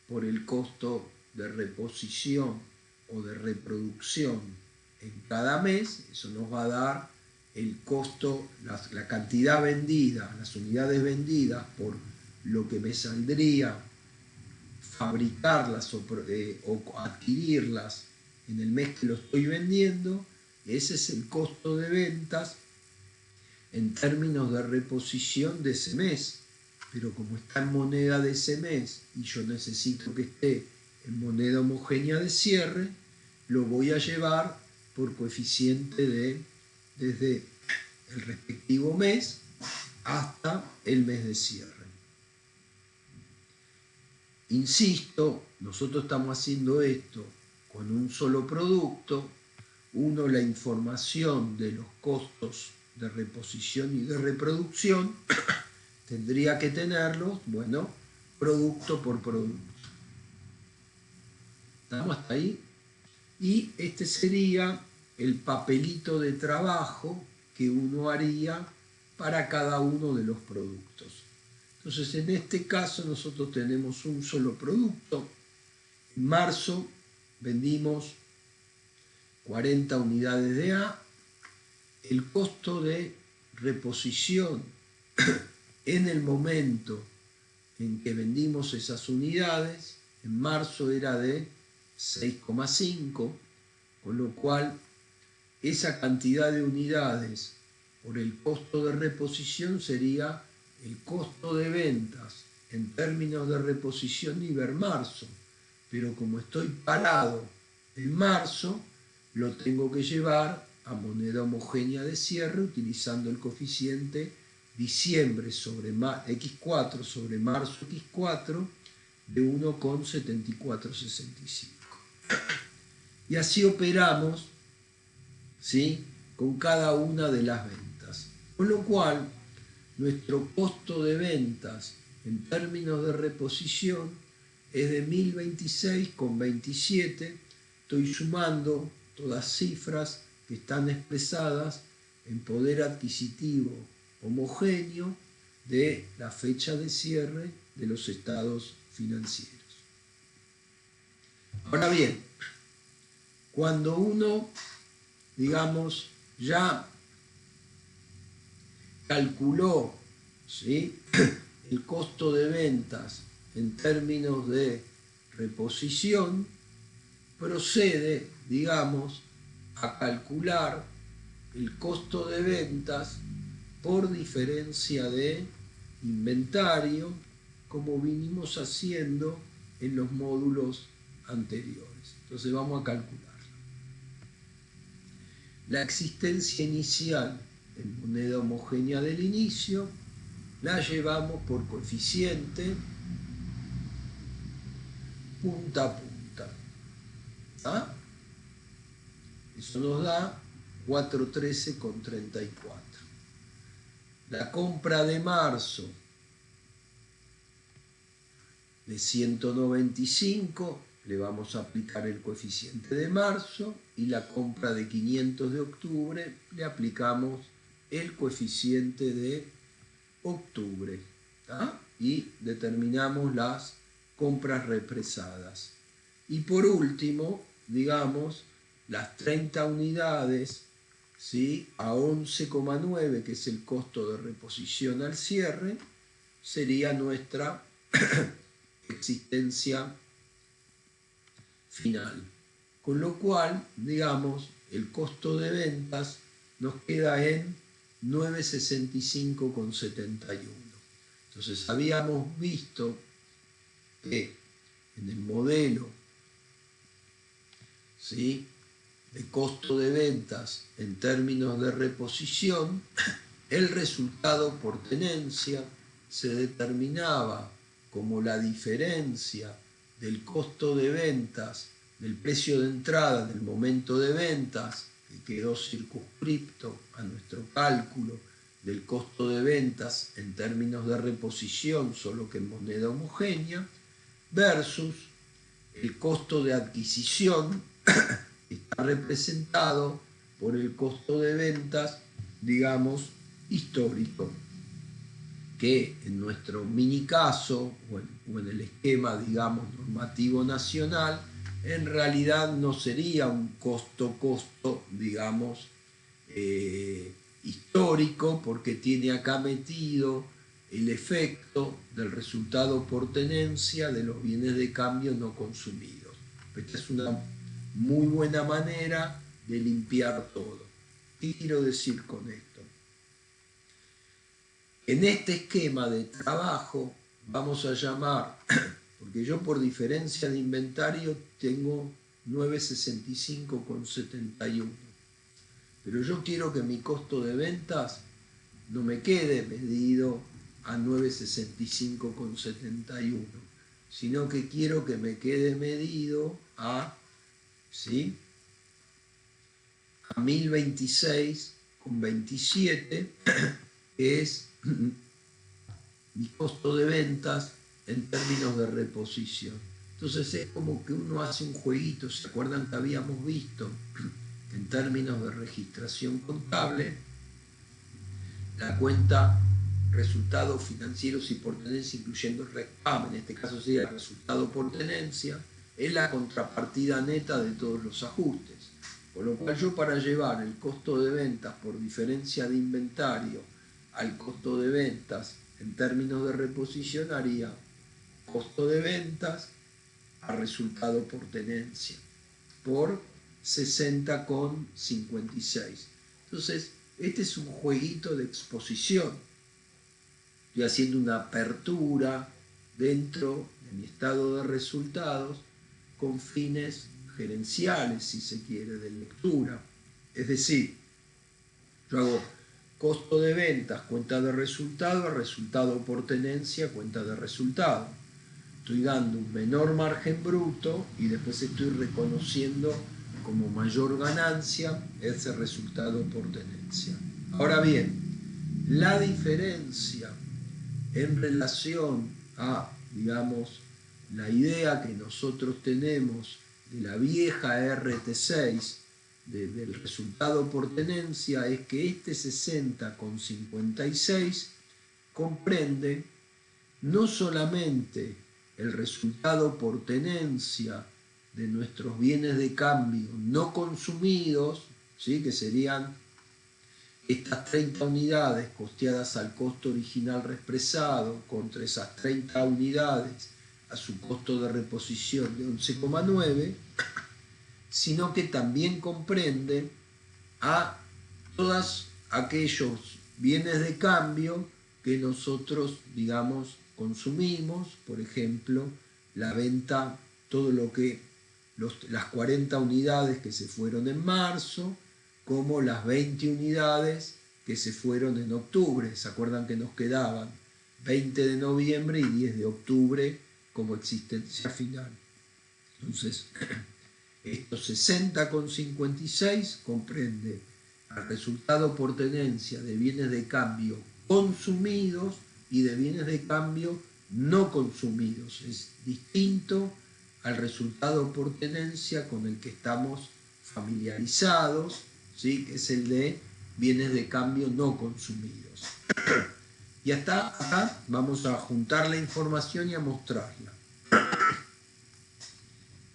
[SPEAKER 1] por el costo de reposición o de reproducción en cada mes. Eso nos va a dar el costo, la cantidad vendida, las unidades vendidas por lo que me saldría fabricarlas o adquirirlas en el mes que lo estoy vendiendo. Ese es el costo de ventas en términos de reposición de ese mes. Pero como está en moneda de ese mes y yo necesito que esté en moneda homogénea de cierre, lo voy a llevar por coeficiente desde el respectivo mes hasta el mes de cierre. Insisto, nosotros estamos haciendo esto con un solo producto. Uno, la información de los costos de reposición y de reproducción tendría que tenerlos, bueno, producto por producto. ¿Estamos hasta ahí? Y este sería el papelito de trabajo que uno haría para cada uno de los productos. Entonces, en este caso nosotros tenemos un solo producto. En marzo vendimos 40 unidades de A. El costo de reposición en el momento en que vendimos esas unidades, en marzo era de 6,5, con lo cual esa cantidad de unidades por el costo de reposición sería el costo de ventas en términos de reposición Ibermarzo, pero como estoy parado en marzo, lo tengo que llevar a moneda homogénea de cierre utilizando el coeficiente diciembre sobre X4 sobre marzo X4 de 1,7465. Y así operamos, ¿sí?, con cada una de las ventas. Con lo cual, nuestro costo de ventas en términos de reposición es de 1026,27. Estoy sumando todas cifras que están expresadas en poder adquisitivo homogéneo de la fecha de cierre de los estados financieros. Ahora bien, cuando uno, digamos, ya calculó, ¿sí?, el costo de ventas en términos de reposición, procede, digamos, a calcular el costo de ventas por diferencia de inventario, como vinimos haciendo en los módulos anteriores. Entonces vamos a calcular. La existencia inicial en moneda homogénea del inicio la llevamos por coeficiente punta a punta. ¿Ah? Eso nos da 413,34. La compra de marzo de 195, le vamos a aplicar el coeficiente de marzo, y la compra de 500 de octubre le aplicamos el coeficiente de octubre, ¿tá? Y determinamos las compras represadas. Y por último, digamos, las 30 unidades, ¿sí?, a 11,9, que es el costo de reposición al cierre, sería nuestra existencia final. Con lo cual, digamos, el costo de ventas nos queda en 965,71. Entonces, habíamos visto que en el modelo, ¿sí?, de costo de ventas en términos de reposición, el resultado por tenencia se determinaba como la diferencia del costo de ventas, del precio de entrada, del momento de ventas, que quedó circunscripto a nuestro cálculo del costo de ventas en términos de reposición, solo que en moneda homogénea, versus el costo de adquisición, que está representado por el costo de ventas, digamos, histórico, que en nuestro mini caso, o en el esquema, digamos, normativo nacional, en realidad no sería un costo, digamos, histórico, porque tiene acá metido el efecto del resultado por tenencia de los bienes de cambio no consumidos. Esta es una muy buena manera de limpiar todo. ¿Qué quiero decir con esto? En este esquema de trabajo vamos a llamar, porque yo por diferencia de inventario tengo 965,71, pero yo quiero que mi costo de ventas no me quede medido a 965,71, sino que quiero que me quede medido a, ¿sí?, a 1026,27, que es mi costo de ventas en términos de reposición. Entonces es como que uno hace un jueguito. ¿Se acuerdan que habíamos visto que en términos de registración contable la cuenta resultados financieros y por tenencia, incluyendo el RECPAM, en este caso sería el resultado por tenencia, es la contrapartida neta de todos los ajustes? Con lo cual yo, para llevar el costo de ventas por diferencia de inventario al costo de ventas en términos de reposición, haría costo de ventas a resultado por tenencia por 60,56. Entonces, este es un jueguito de exposición. Estoy haciendo una apertura dentro de mi estado de resultados con fines gerenciales, si se quiere, de lectura. Es decir, yo hago costo de ventas, cuenta de resultado, resultado por tenencia, cuenta de resultado. Estoy dando un menor margen bruto y después estoy reconociendo como mayor ganancia ese resultado por tenencia. Ahora bien, la diferencia en relación a, digamos, la idea que nosotros tenemos de la vieja RT6, del resultado por tenencia, es que este 60,56 comprende no solamente el resultado por tenencia de nuestros bienes de cambio no consumidos, ¿sí?, que serían estas 30 unidades costeadas al costo original reexpresado contra esas 30 unidades a su costo de reposición de 11,9, sino que también comprende a todos aquellos bienes de cambio que nosotros, digamos, consumimos, por ejemplo, la venta, todo lo que, las 40 unidades que se fueron en marzo, como las 20 unidades que se fueron en octubre. ¿Se acuerdan que nos quedaban 20 de noviembre y 10 de octubre como existencia final? Entonces, estos 60,56 comprende al resultado por tenencia de bienes de cambio consumidos y de bienes de cambio no consumidos. Es distinto al resultado por tenencia con el que estamos familiarizados, ¿sí?, que es el de bienes de cambio no consumidos. Y hasta acá vamos a juntar la información y a mostrarla.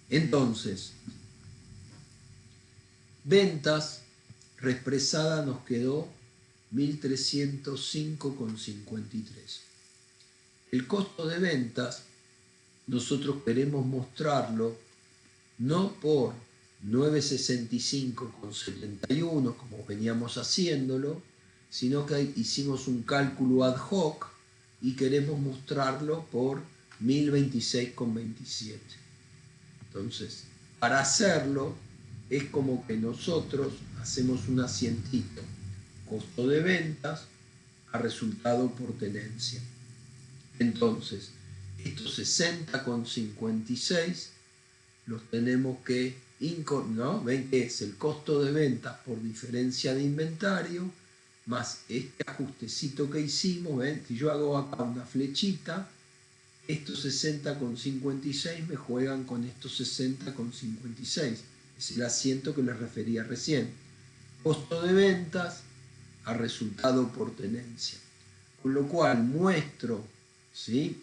[SPEAKER 1] Entonces, ventas reexpresada nos quedó 1.305,53. El costo de ventas nosotros queremos mostrarlo no por 965,71 como veníamos haciéndolo, sino que hicimos un cálculo ad hoc y queremos mostrarlo por 1.026,27. Entonces, para hacerlo es como que nosotros hacemos un asientito, costo de ventas a resultado por tenencia. Entonces, estos 60,56 los tenemos que, ¿no? Ven que es el costo de ventas por diferencia de inventario, más este ajustecito que hicimos. ¿Ven? Si yo hago acá una flechita, estos 60,56 me juegan con estos 60,56. Es el asiento que les refería recién. Costo de ventas a resultado por tenencia. Con lo cual muestro, ¿sí?,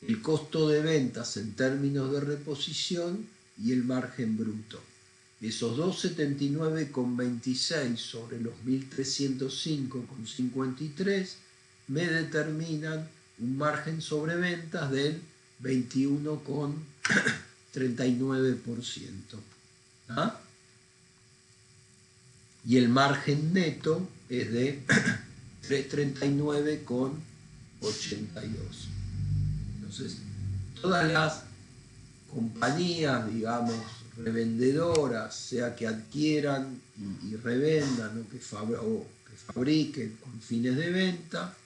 [SPEAKER 1] el costo de ventas en términos de reposición y el margen bruto. Esos 279,26 sobre los 1.305,53 me determinan un margen sobre ventas del 21,39%. ¿Ah? Y el margen neto es de 339,82. Entonces, todas las compañías, digamos, revendedoras, sea que adquieran y revendan o que fabriquen con fines de venta,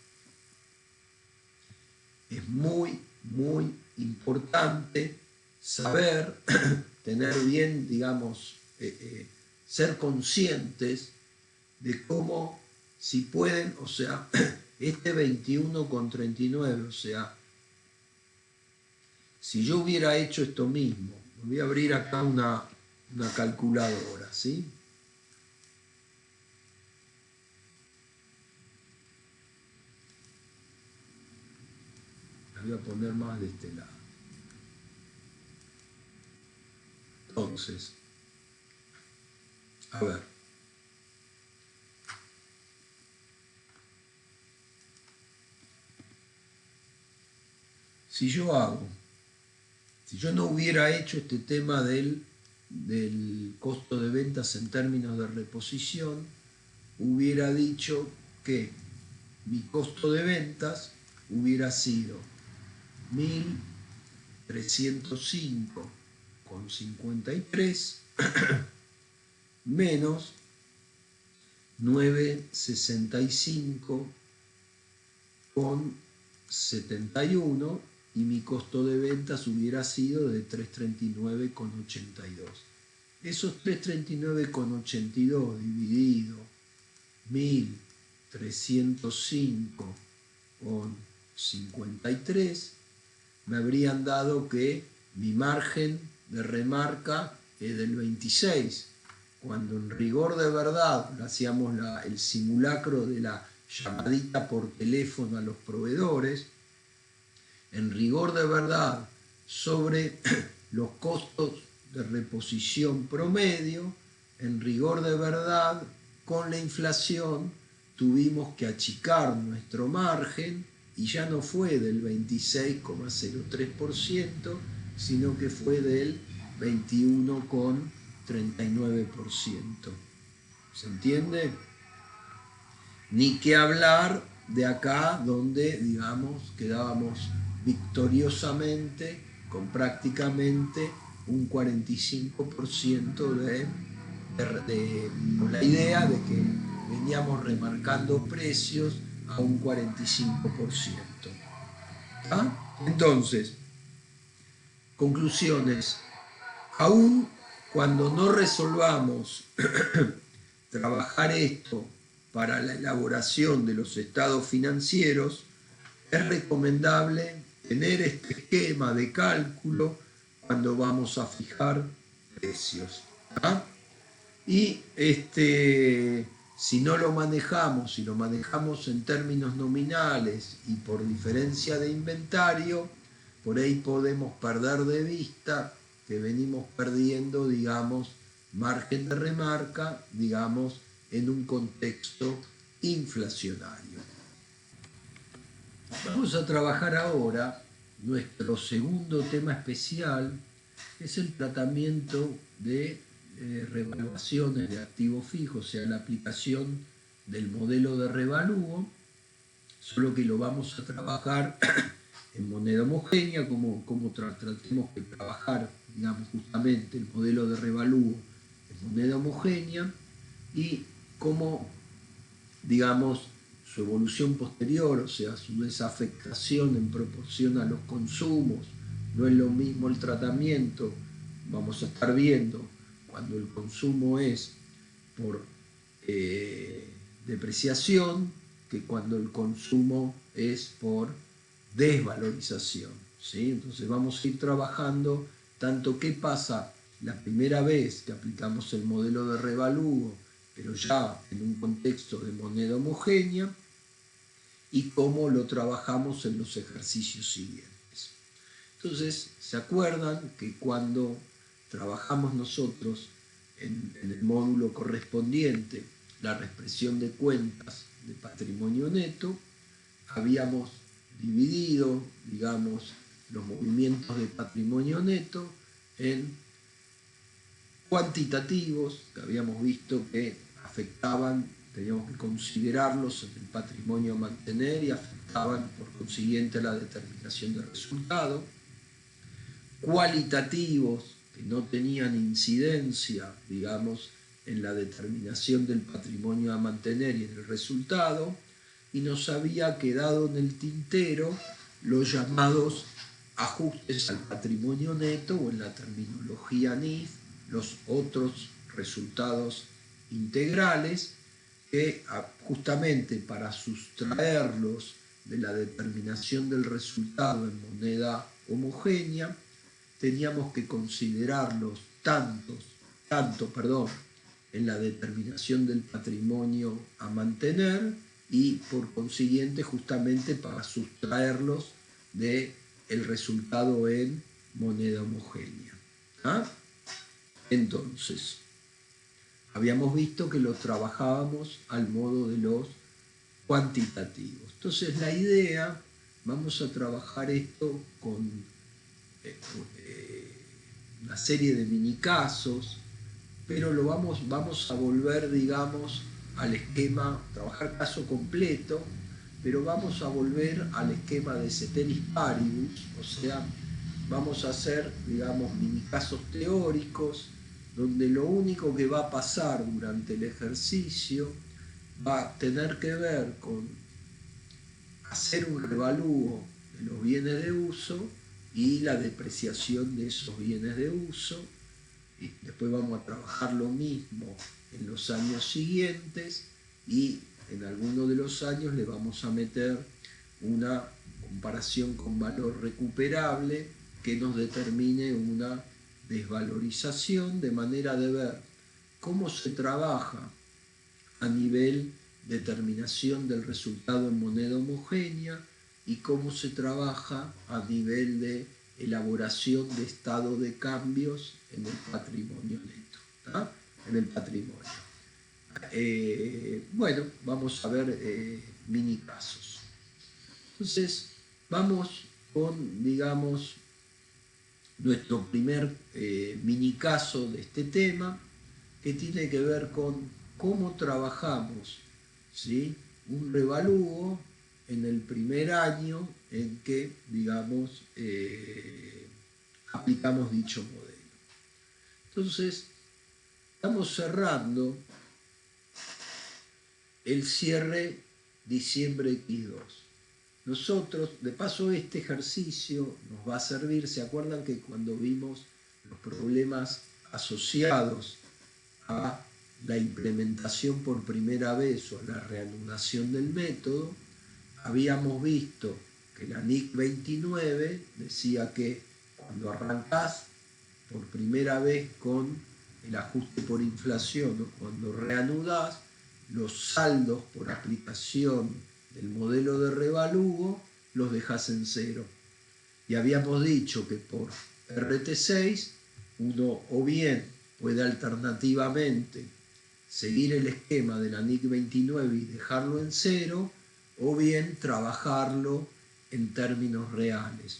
[SPEAKER 1] es muy, muy importante saber, tener bien, digamos, ser conscientes de cómo, si pueden, o sea, este 21,39, o sea, si yo hubiera hecho esto mismo, voy a abrir acá una calculadora, ¿sí? La voy a poner más de este lado. Entonces, a ver. Si yo no hubiera hecho este tema del costo de ventas en términos de reposición, hubiera dicho que mi costo de ventas hubiera sido 1.305,53 menos 965,71 y mi costo de ventas hubiera sido de 339,82. Esos 339,82 dividido 1305,53 me habrían dado que mi margen de remarca es del 26, cuando en rigor de verdad hacíamos el simulacro de la llamadita por teléfono a los proveedores, en rigor de verdad sobre los costos de reposición promedio, en rigor de verdad con la inflación tuvimos que achicar nuestro margen y ya no fue del 26,03%, sino que fue del 21,39%. ¿Se entiende? Ni que hablar de acá donde, digamos, quedábamos victoriosamente con prácticamente un 45% con la idea de que veníamos remarcando precios a un 45%. ¿Ah? Entonces, conclusiones. Aún cuando no resolvamos trabajar esto para la elaboración de los estados financieros, es recomendable tener este esquema de cálculo cuando vamos a fijar precios. ¿Ah? Y si no lo manejamos, si lo manejamos en términos nominales y por diferencia de inventario, por ahí podemos perder de vista que venimos perdiendo, digamos, margen de remarca, digamos, en un contexto inflacionario. Vamos a trabajar ahora nuestro segundo tema especial, que es el tratamiento de revaluaciones de activos fijos, o sea, la aplicación del modelo de revalúo, solo que lo vamos a trabajar en moneda homogénea, como tratemos de trabajar, digamos, justamente el modelo de revalúo en moneda homogénea y cómo, digamos, su evolución posterior, o sea, su desafectación en proporción a los consumos. No es lo mismo el tratamiento, vamos a estar viendo, cuando el consumo es por depreciación, que cuando el consumo es por desvalorización, ¿sí? Entonces vamos a ir trabajando tanto qué pasa la primera vez que aplicamos el modelo de revalúo, pero ya en un contexto de moneda homogénea, y cómo lo trabajamos en los ejercicios siguientes. Entonces, ¿se acuerdan que cuando trabajamos nosotros en el módulo correspondiente, la reexpresión de cuentas de patrimonio neto, habíamos dividido, digamos, los movimientos de patrimonio neto en cuantitativos, que habíamos visto que afectaban, teníamos que considerarlos en el patrimonio a mantener y afectaban por consiguiente a la determinación del resultado, cualitativos, que no tenían incidencia, digamos, en la determinación del patrimonio a mantener y en el resultado, y nos había quedado en el tintero los llamados ajustes al patrimonio neto, o en la terminología NIF, los otros resultados integrales, que justamente para sustraerlos de la determinación del resultado en moneda homogénea, teníamos que considerarlos tanto en la determinación del patrimonio a mantener y por consiguiente justamente para sustraerlos del resultado en moneda homogénea. ¿Ah? Entonces, habíamos visto que lo trabajábamos al modo de los cuantitativos. Entonces la idea, vamos a trabajar esto con una serie de mini casos, pero lo vamos a volver, digamos, al esquema, trabajar caso completo, pero vamos a volver al esquema de ceteris paribus, o sea, vamos a hacer, digamos, mini casos teóricos, donde lo único que va a pasar durante el ejercicio va a tener que ver con hacer un revalúo de los bienes de uso y la depreciación de esos bienes de uso. Y después vamos a trabajar lo mismo en los años siguientes y en algunos de los años le vamos a meter una comparación con valor recuperable que nos determine una desvalorización, de manera de ver cómo se trabaja a nivel de determinación del resultado en moneda homogénea y cómo se trabaja a nivel de elaboración de estado de cambios en el patrimonio neto, ¿tá? En el patrimonio. Bueno, vamos a ver mini casos. Entonces, vamos con, digamos, nuestro primer mini caso de este tema, que tiene que ver con cómo trabajamos, ¿sí?, un revalúo en el primer año en que, digamos, aplicamos dicho modelo. Entonces, estamos cerrando el cierre diciembre X2. Nosotros, de paso, este ejercicio nos va a servir. ¿Se acuerdan que cuando vimos los problemas asociados a la implementación por primera vez o a la reanudación del método, habíamos visto que la NIC 29 decía que cuando arrancás por primera vez con el ajuste por inflación o cuando reanudás, los saldos por aplicación del modelo de revalúo los dejás en cero. Y habíamos dicho que por RT6 uno o bien puede alternativamente seguir el esquema de la NIC 29 y dejarlo en cero, o bien trabajarlo en términos reales.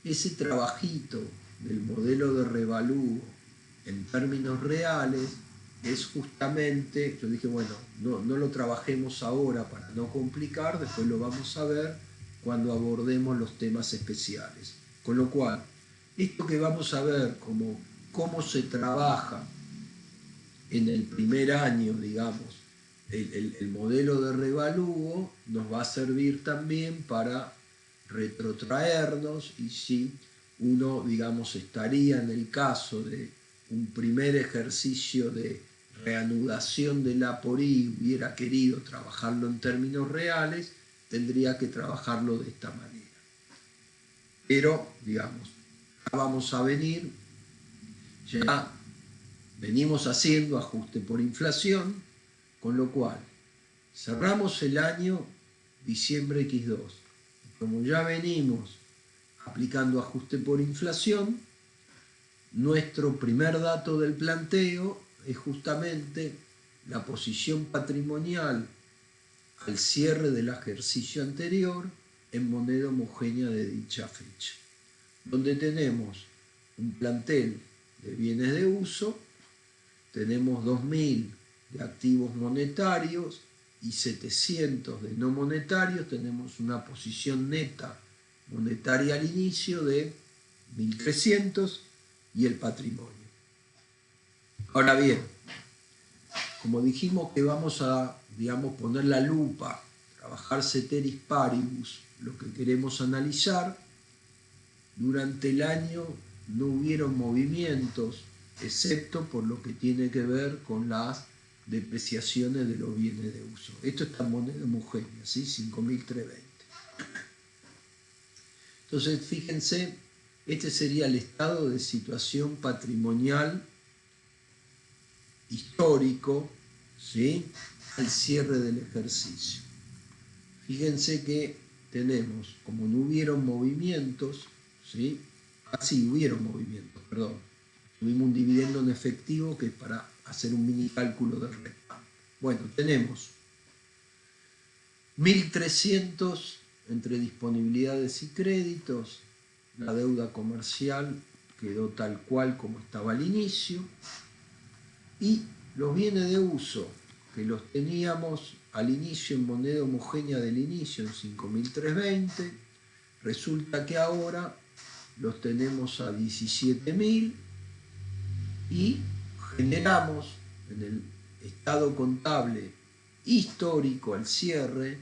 [SPEAKER 1] Ese trabajito del modelo de revalúo en términos reales es justamente, yo dije, bueno, no lo trabajemos ahora para no complicar, después lo vamos a ver cuando abordemos los temas especiales. Con lo cual, esto que vamos a ver como cómo se trabaja en el primer año, digamos, el modelo de revalúo nos va a servir también para retrotraernos, y si uno, digamos, estaría en el caso de un primer ejercicio de reanudación de la PORI, hubiera querido trabajarlo en términos reales, tendría que trabajarlo de esta manera. Pero, digamos, vamos a venir, ya venimos haciendo ajuste por inflación, con lo cual cerramos el año diciembre X2. Como ya venimos aplicando ajuste por inflación, nuestro primer dato del planteo es justamente la posición patrimonial al cierre del ejercicio anterior en moneda homogénea de dicha fecha, donde tenemos un plantel de bienes de uso, tenemos 2.000 de activos monetarios y 700 de no monetarios, tenemos una posición neta monetaria al inicio de 1.300 y el patrimonio. Ahora bien, como dijimos que vamos a, digamos, poner la lupa, trabajar ceteris paribus, lo que queremos analizar, durante el año no hubieron movimientos, excepto por lo que tiene que ver con las depreciaciones de los bienes de uso. Esto está en moneda homogénea, ¿sí? 5.320. Entonces, fíjense, este sería el estado de situación patrimonial histórico, ¿sí?, al cierre del ejercicio. Fíjense que tenemos, como no hubieron movimientos, ¿sí? Hubieron movimientos, perdón. Tuvimos un dividendo en efectivo que es para hacer un mini cálculo del renta. Bueno, tenemos 1.300 entre disponibilidades y créditos. La deuda comercial quedó tal cual como estaba al inicio. Y los bienes de uso, que los teníamos al inicio en moneda homogénea del inicio en 5.320, resulta que ahora los tenemos a 17.000 y generamos en el estado contable histórico al cierre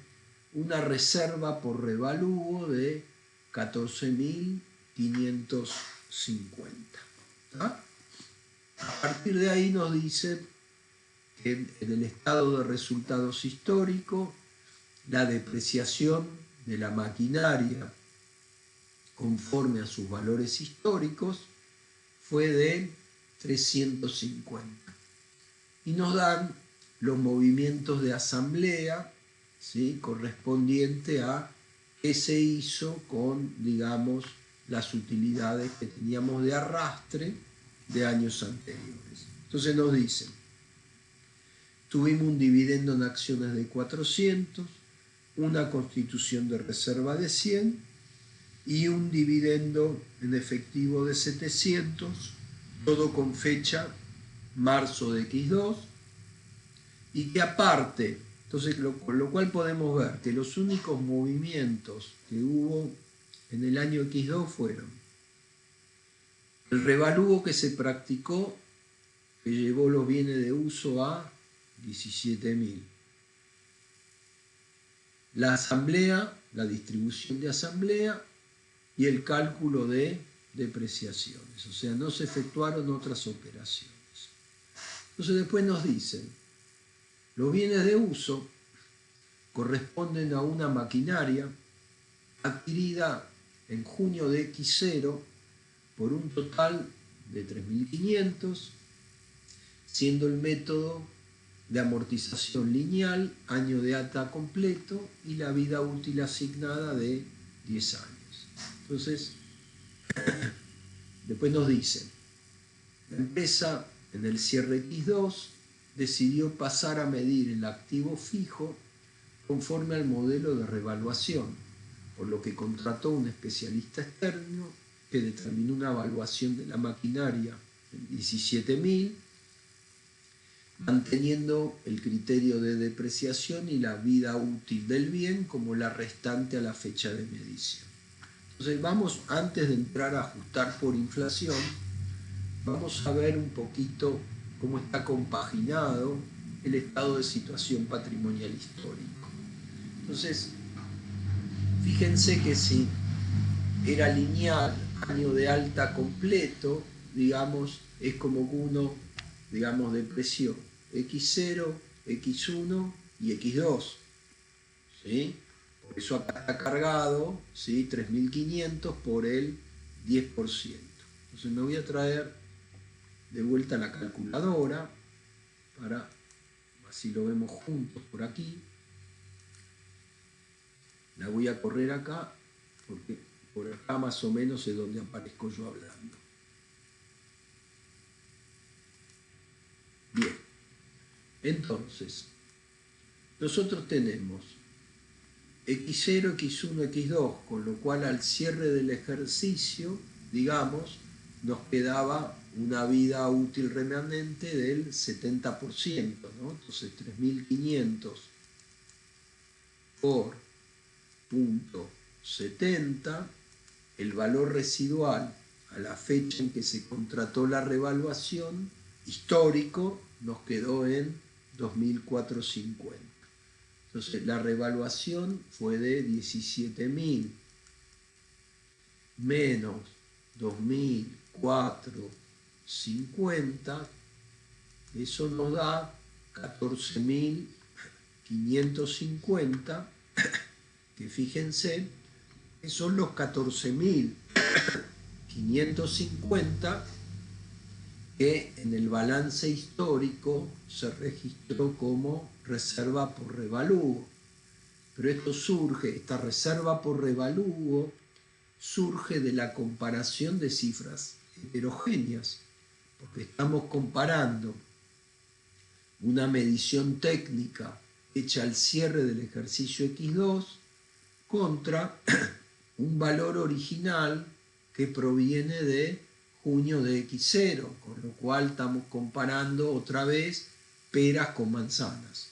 [SPEAKER 1] una reserva por revalúo de 14.550. A partir de ahí nos dicen que en el estado de resultados históricos la depreciación de la maquinaria conforme a sus valores históricos fue de 350. Y nos dan los movimientos de asamblea, ¿sí?, correspondiente a qué se hizo con, digamos, las utilidades que teníamos de arrastre de años anteriores. Entonces nos dicen, tuvimos un dividendo en acciones de 400, una constitución de reserva de 100 y un dividendo en efectivo de 700, todo con fecha marzo de X2, y que aparte, entonces con lo cual podemos ver que los únicos movimientos que hubo en el año X2 fueron el revalúo que se practicó, que llevó los bienes de uso a 17.000. La asamblea, la distribución de asamblea y el cálculo de depreciaciones. O sea, no se efectuaron otras operaciones. Entonces después nos dicen, los bienes de uso corresponden a una maquinaria adquirida en junio de X0 por un total de 3.500, siendo el método de amortización lineal, año de ata completo y la vida útil asignada de 10 años. Entonces, después nos dicen, la empresa en el cierre X2 decidió pasar a medir el activo fijo conforme al modelo de revaluación, por lo que contrató un especialista externo que determinó una evaluación de la maquinaria en 17.000, manteniendo el criterio de depreciación y la vida útil del bien como la restante a la fecha de medición. Entonces vamos, antes de entrar a ajustar por inflación, vamos a ver un poquito cómo está compaginado el estado de situación patrimonial histórico. Entonces, fíjense que si era lineal, año de alta completo, digamos, es como que uno, digamos, depreció X0, X1 y X2, ¿sí? Por eso acá está cargado, ¿sí?, 3.500 por el 10%. Entonces me voy a traer de vuelta la calculadora para así lo vemos juntos por aquí. La voy a correr acá porque por acá más o menos es donde aparezco yo hablando. Bien, entonces nosotros tenemos X0, X1, X2, con lo cual al cierre del ejercicio, digamos, nos quedaba una vida útil remanente del 70%, ¿no? Entonces 3.500 por punto 70, el valor residual a la fecha en que se contrató la revaluación histórico nos quedó en 2.450. Entonces la revaluación fue de 17.000 menos 2.450, eso nos da 14.550, que fíjense que son los 14.550 que en el balance histórico se registró como reserva por revalúo. Pero esto surge, esta reserva por revalúo, surge de la comparación de cifras heterogéneas, porque estamos comparando una medición técnica hecha al cierre del ejercicio X2 contra un valor original que proviene de junio de X0, con lo cual estamos comparando otra vez peras con manzanas.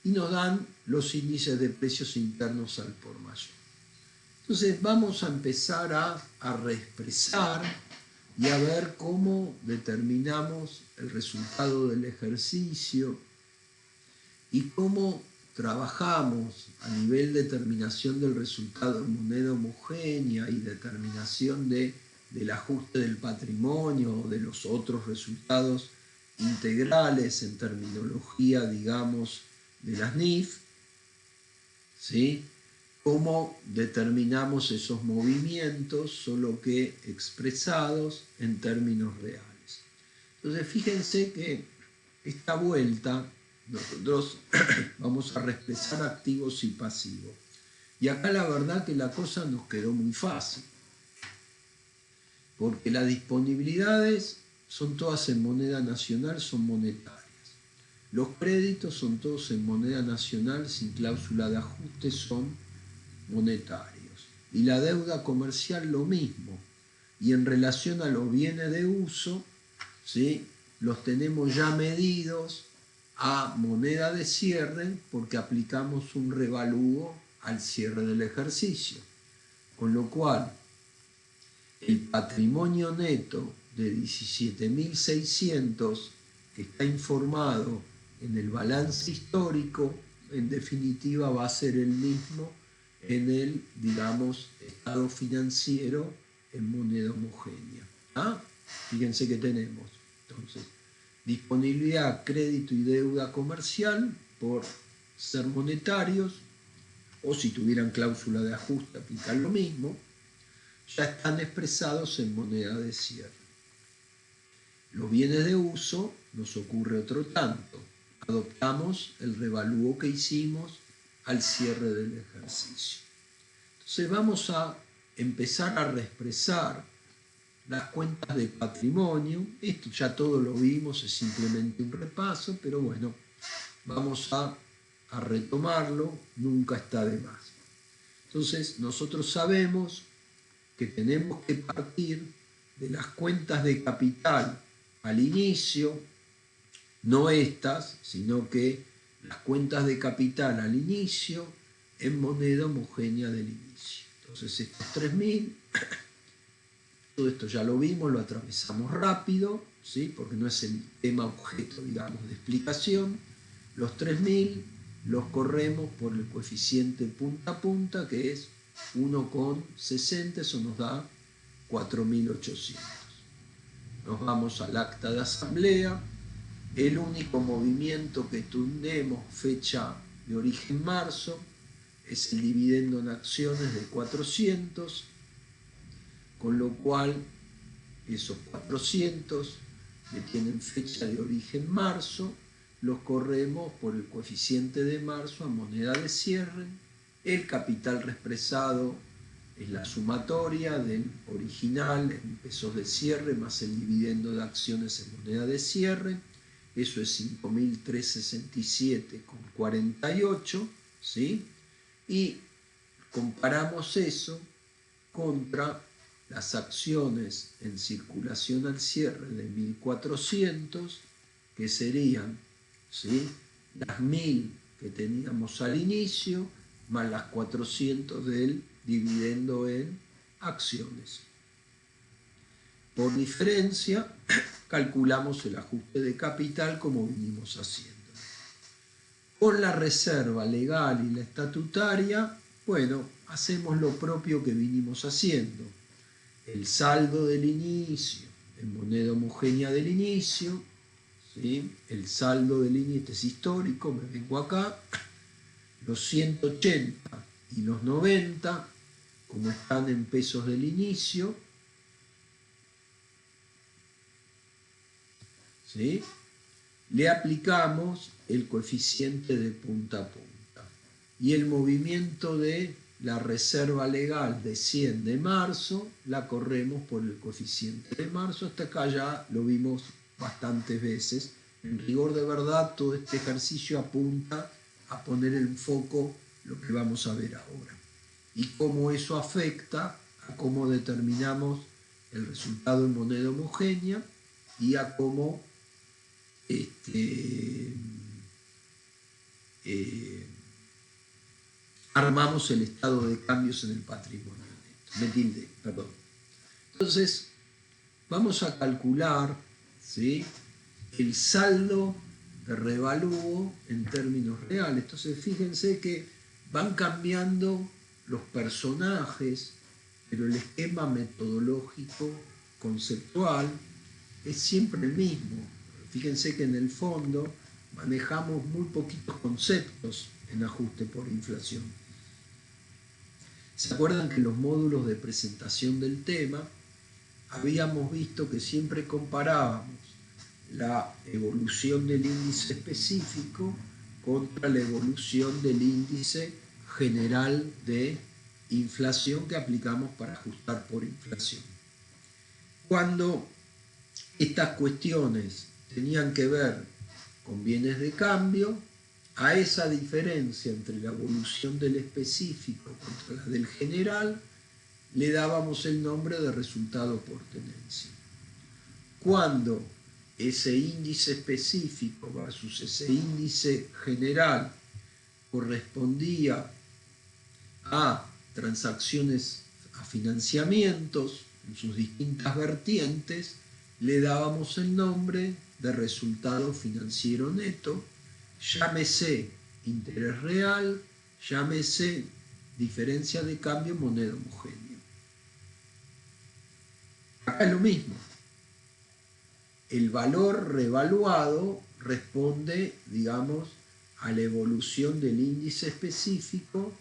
[SPEAKER 1] Y nos dan los índices de precios internos al por mayor. Entonces vamos a empezar a reexpresar y a ver cómo determinamos el resultado del ejercicio y cómo trabajamos a nivel de determinación del resultado en moneda homogénea y determinación del ajuste del patrimonio o de los otros resultados integrales en terminología, digamos, de las NIF, ¿sí? Cómo determinamos esos movimientos, solo que expresados en términos reales. Entonces, fíjense que esta vuelta nosotros vamos a expresar activos y pasivos. Y acá la verdad que la cosa nos quedó muy fácil, porque las disponibilidades son todas en moneda nacional, son monetarias. Los créditos son todos en moneda nacional, sin cláusula de ajuste, son monetarios. Y la deuda comercial lo mismo. Y en relación a los bienes de uso, ¿sí?, los tenemos ya medidos a moneda de cierre porque aplicamos un revalúo al cierre del ejercicio. Con lo cual, el patrimonio neto de 17.600 que está informado en el balance histórico, en definitiva va a ser el mismo en el, digamos, estado financiero en moneda homogénea. ¿Ah? Fíjense que tenemos, entonces, disponibilidad, crédito y deuda comercial por ser monetarios, o si tuvieran cláusula de ajuste, aplicar lo mismo, ya están expresados en moneda de cierre. Los bienes de uso nos ocurre otro tanto. Adoptamos el revalúo que hicimos al cierre del ejercicio. Entonces vamos a empezar a reexpresar las cuentas de patrimonio. Esto ya todo lo vimos, es simplemente un repaso, pero bueno, vamos a retomarlo, nunca está de más. Entonces nosotros sabemos que tenemos que partir de las cuentas de capital al inicio, no estas, sino que las cuentas de capital al inicio en moneda homogénea del inicio. Entonces estos 3.000, todo esto ya lo vimos, lo atravesamos rápido, ¿sí?, porque no es el tema objeto, digamos, de explicación. Los 3.000 los corremos por el coeficiente punta a punta, que es 1,60, eso nos da 4.800. Nos vamos al acta de asamblea. El único movimiento que tenemos, fecha de origen marzo, es el dividendo en acciones de 400, con lo cual esos 400 que tienen fecha de origen marzo, los corremos por el coeficiente de marzo a moneda de cierre. El capital reexpresado es la sumatoria del original en pesos de cierre más el dividendo de acciones en moneda de cierre. Eso es 5.367,48, ¿sí? Y comparamos eso contra las acciones en circulación al cierre de 1.400, que serían, ¿sí?, las 1.000 que teníamos al inicio, más las 400 del dividendo en acciones. Por diferencia, calculamos el ajuste de capital como vinimos haciendo. Con la reserva legal y la estatutaria, bueno, hacemos lo propio que vinimos haciendo. El saldo del inicio en moneda homogénea del inicio, ¿sí?, el saldo del inicio, este es histórico, me vengo acá, los 180 y los 90, como están en pesos del inicio, ¿sí?, le aplicamos el coeficiente de punta a punta. Y el movimiento de la reserva legal de 100 de marzo la corremos por el coeficiente de marzo. Hasta acá ya lo vimos bastantes veces. En rigor de verdad, todo este ejercicio apunta a poner en foco lo que vamos a ver ahora. Y cómo eso afecta a cómo determinamos el resultado en moneda homogénea y a cómo armamos el estado de cambios en el patrimonio neto. Entonces, vamos a calcular, ¿sí?, el saldo de revalúo en términos reales. Entonces fíjense que van cambiando los personajes, pero el esquema metodológico, conceptual, es siempre el mismo. Fíjense que en el fondo manejamos muy poquitos conceptos en ajuste por inflación. ¿Se acuerdan que en los módulos de presentación del tema habíamos visto que siempre comparábamos la evolución del índice específico contra la evolución del índice general de inflación que aplicamos para ajustar por inflación? Cuando estas cuestiones tenían que ver con bienes de cambio, a esa diferencia entre la evolución del específico contra la del general le dábamos el nombre de resultado por tenencia. Cuando ese índice específico versus ese índice general correspondía a transacciones, a financiamientos en sus distintas vertientes, le dábamos el nombre de resultado financiero neto, llámese interés real, llámese diferencia de cambio moneda homogénea. Acá es lo mismo. El valor revaluado responde, digamos, a la evolución del índice específico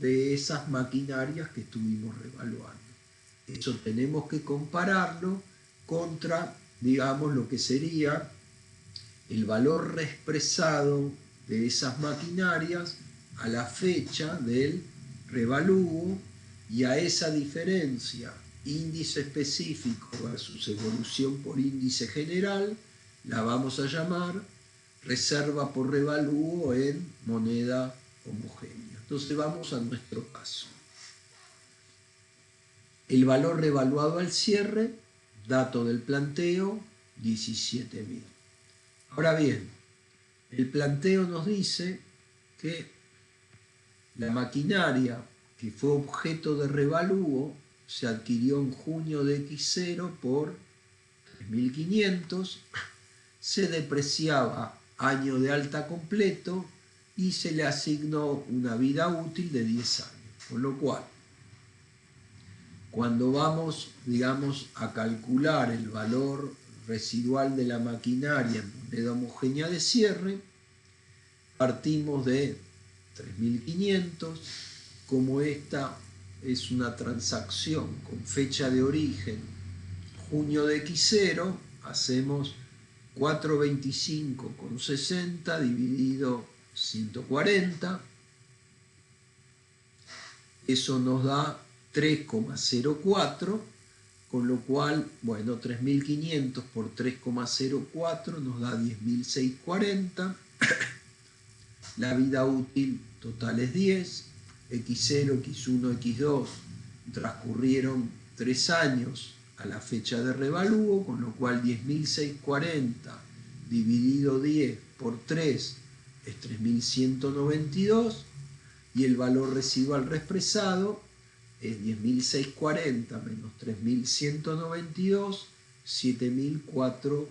[SPEAKER 1] de esas maquinarias que estuvimos revaluando. Eso tenemos que compararlo contra, digamos, lo que sería el valor reexpresado de esas maquinarias a la fecha del revalúo, y a esa diferencia índice específico versus evolución por índice general la vamos a llamar reserva por revalúo en moneda homogénea. Entonces vamos a nuestro caso. El valor revaluado al cierre, dato del planteo, 17.000. Ahora bien, el planteo nos dice que la maquinaria que fue objeto de revalúo se adquirió en junio de X0 por 3.500, se depreciaba año de alta completo y se le asignó una vida útil de 10 años. Con lo cual, cuando vamos, digamos, a calcular el valor residual de la maquinaria en moneda homogénea de cierre, partimos de 3.500, como esta es una transacción con fecha de origen junio de X0, hacemos 425,60 dividido 140, eso nos da 3,04, con lo cual, bueno, 3.500 por 3,04 nos da 10.640, la vida útil total es 10, X0, X1, X2 transcurrieron 3 años a la fecha de revalúo, con lo cual 10.640 dividido 10 por 3 es 3.192, y el valor residual reexpresado es 10.640 menos 3.192, 7.448.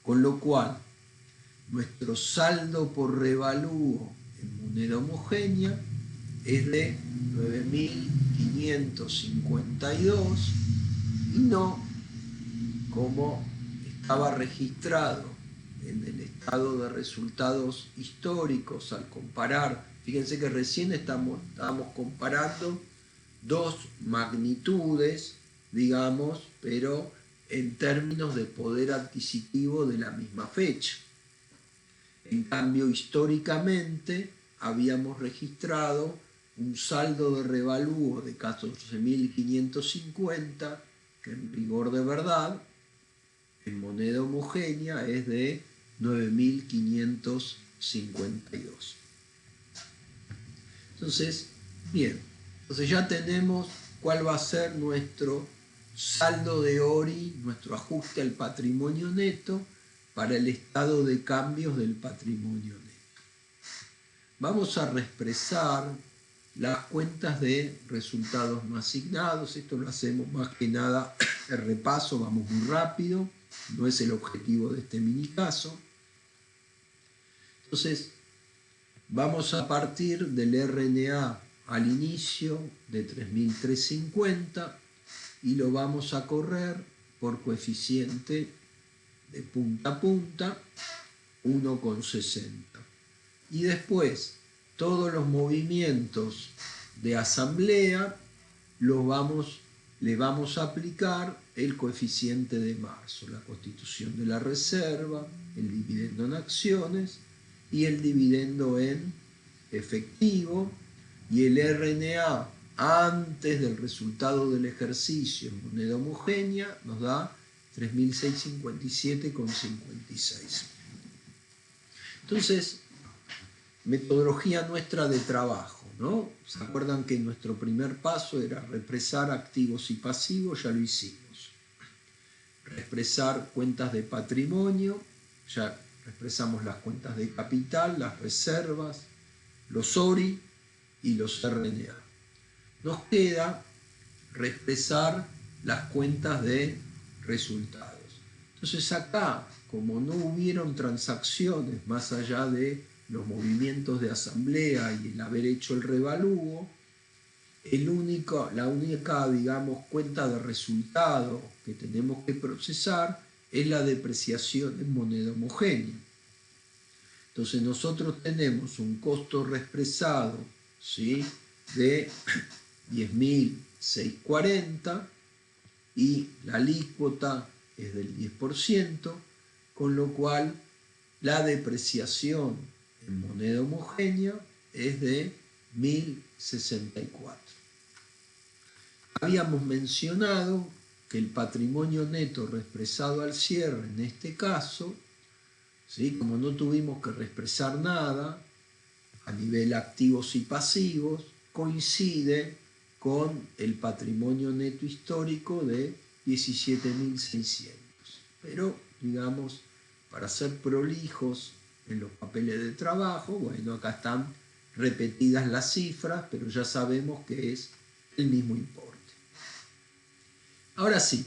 [SPEAKER 1] Con lo cual, nuestro saldo por revalúo en moneda homogénea es de 9.552 y no como estaba registrado en el estado de resultados históricos al comparar. Fíjense que recién estábamos comparando dos magnitudes, digamos, pero en términos de poder adquisitivo de la misma fecha. En cambio, históricamente habíamos registrado un saldo de revalúo de 14.550, que en rigor de verdad, en moneda homogénea, es de 9.552. Entonces, bien, entonces ya tenemos cuál va a ser nuestro saldo de ORI, nuestro ajuste al patrimonio neto para el estado de cambios del patrimonio neto. Vamos a reexpresar las cuentas de resultados no asignados. Esto lo hacemos más que nada el repaso, vamos muy rápido. no es el objetivo de este mini caso. Entonces, vamos a partir del RNA al inicio de 3350 y lo vamos a correr por coeficiente de punta a punta 1,60. Y después todos los movimientos de asamblea le vamos a aplicar el coeficiente de marzo, la constitución de la reserva, el dividendo en acciones y el dividendo en efectivo, y el RNA antes del resultado del ejercicio en moneda homogénea nos da 3.657,56. Entonces, metodología nuestra de trabajo, ¿no? ¿Se acuerdan que nuestro primer paso era represar activos y pasivos? Ya lo hicimos. Represar cuentas de patrimonio, ya expresamos las cuentas de capital, las reservas, los ORI y los RNA. Nos queda reexpresar las cuentas de resultados. Entonces acá, como no hubieron transacciones más allá de los movimientos de asamblea y el haber hecho el revalúo, la única, digamos, cuenta de resultado que tenemos que procesar es la depreciación en moneda homogénea. Entonces nosotros tenemos un costo reexpresado, ¿sí?, de 10.640 y la alícuota es del 10%, con lo cual la depreciación en moneda homogénea es de 1.064. Habíamos mencionado que el patrimonio neto reexpresado al cierre, en este caso, ¿sí?, como no tuvimos que reexpresar nada a nivel activos y pasivos, coincide con el patrimonio neto histórico de 17.600. Pero, digamos, para ser prolijos en los papeles de trabajo, bueno, acá están repetidas las cifras, pero ya sabemos que es el mismo importe. Ahora sí,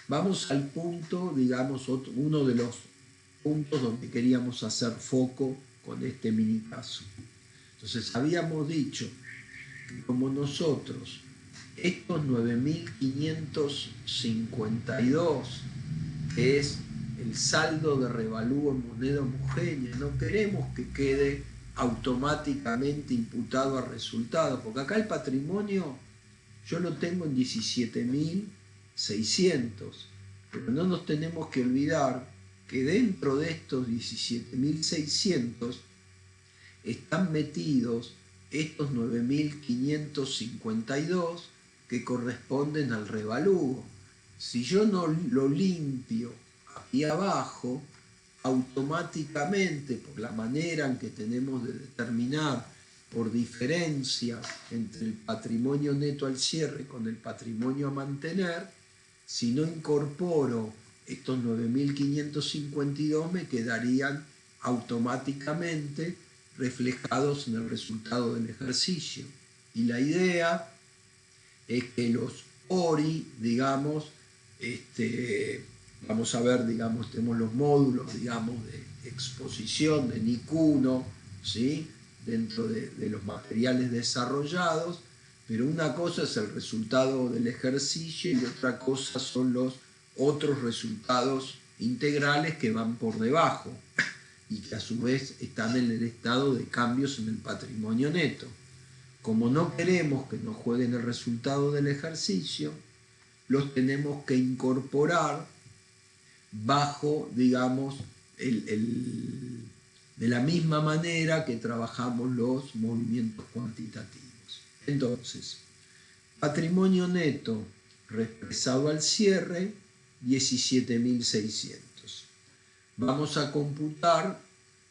[SPEAKER 1] vamos al punto, digamos, uno de los puntos donde queríamos hacer foco con este mini caso. Entonces, habíamos dicho que como nosotros, estos 9.552, que es el saldo de revalúo en moneda homogénea, no queremos que quede automáticamente imputado a resultados, porque acá el patrimonio yo lo tengo en 17.600, pero no nos tenemos que olvidar que dentro de estos 17.600 están metidos estos 9.552 que corresponden al revalúo. Si yo no lo limpio aquí abajo, automáticamente, por la manera en que tenemos de determinar por diferencia entre el patrimonio neto al cierre con el patrimonio a mantener, si no incorporo estos 9.552 me quedarían automáticamente reflejados en el resultado del ejercicio. Y la idea es que los ORI, digamos, vamos a ver, digamos, tenemos los módulos, digamos, de exposición de NIC 1, ¿sí?, dentro de los materiales desarrollados, pero una cosa es el resultado del ejercicio y otra cosa son los otros resultados integrales que van por debajo y que a su vez están en el estado de cambios en el patrimonio neto. Como no queremos que nos jueguen el resultado del ejercicio, los tenemos que incorporar bajo, digamos, de la misma manera que trabajamos los movimientos cuantitativos. Entonces, patrimonio neto reexpresado al cierre, 17.600. Vamos a computar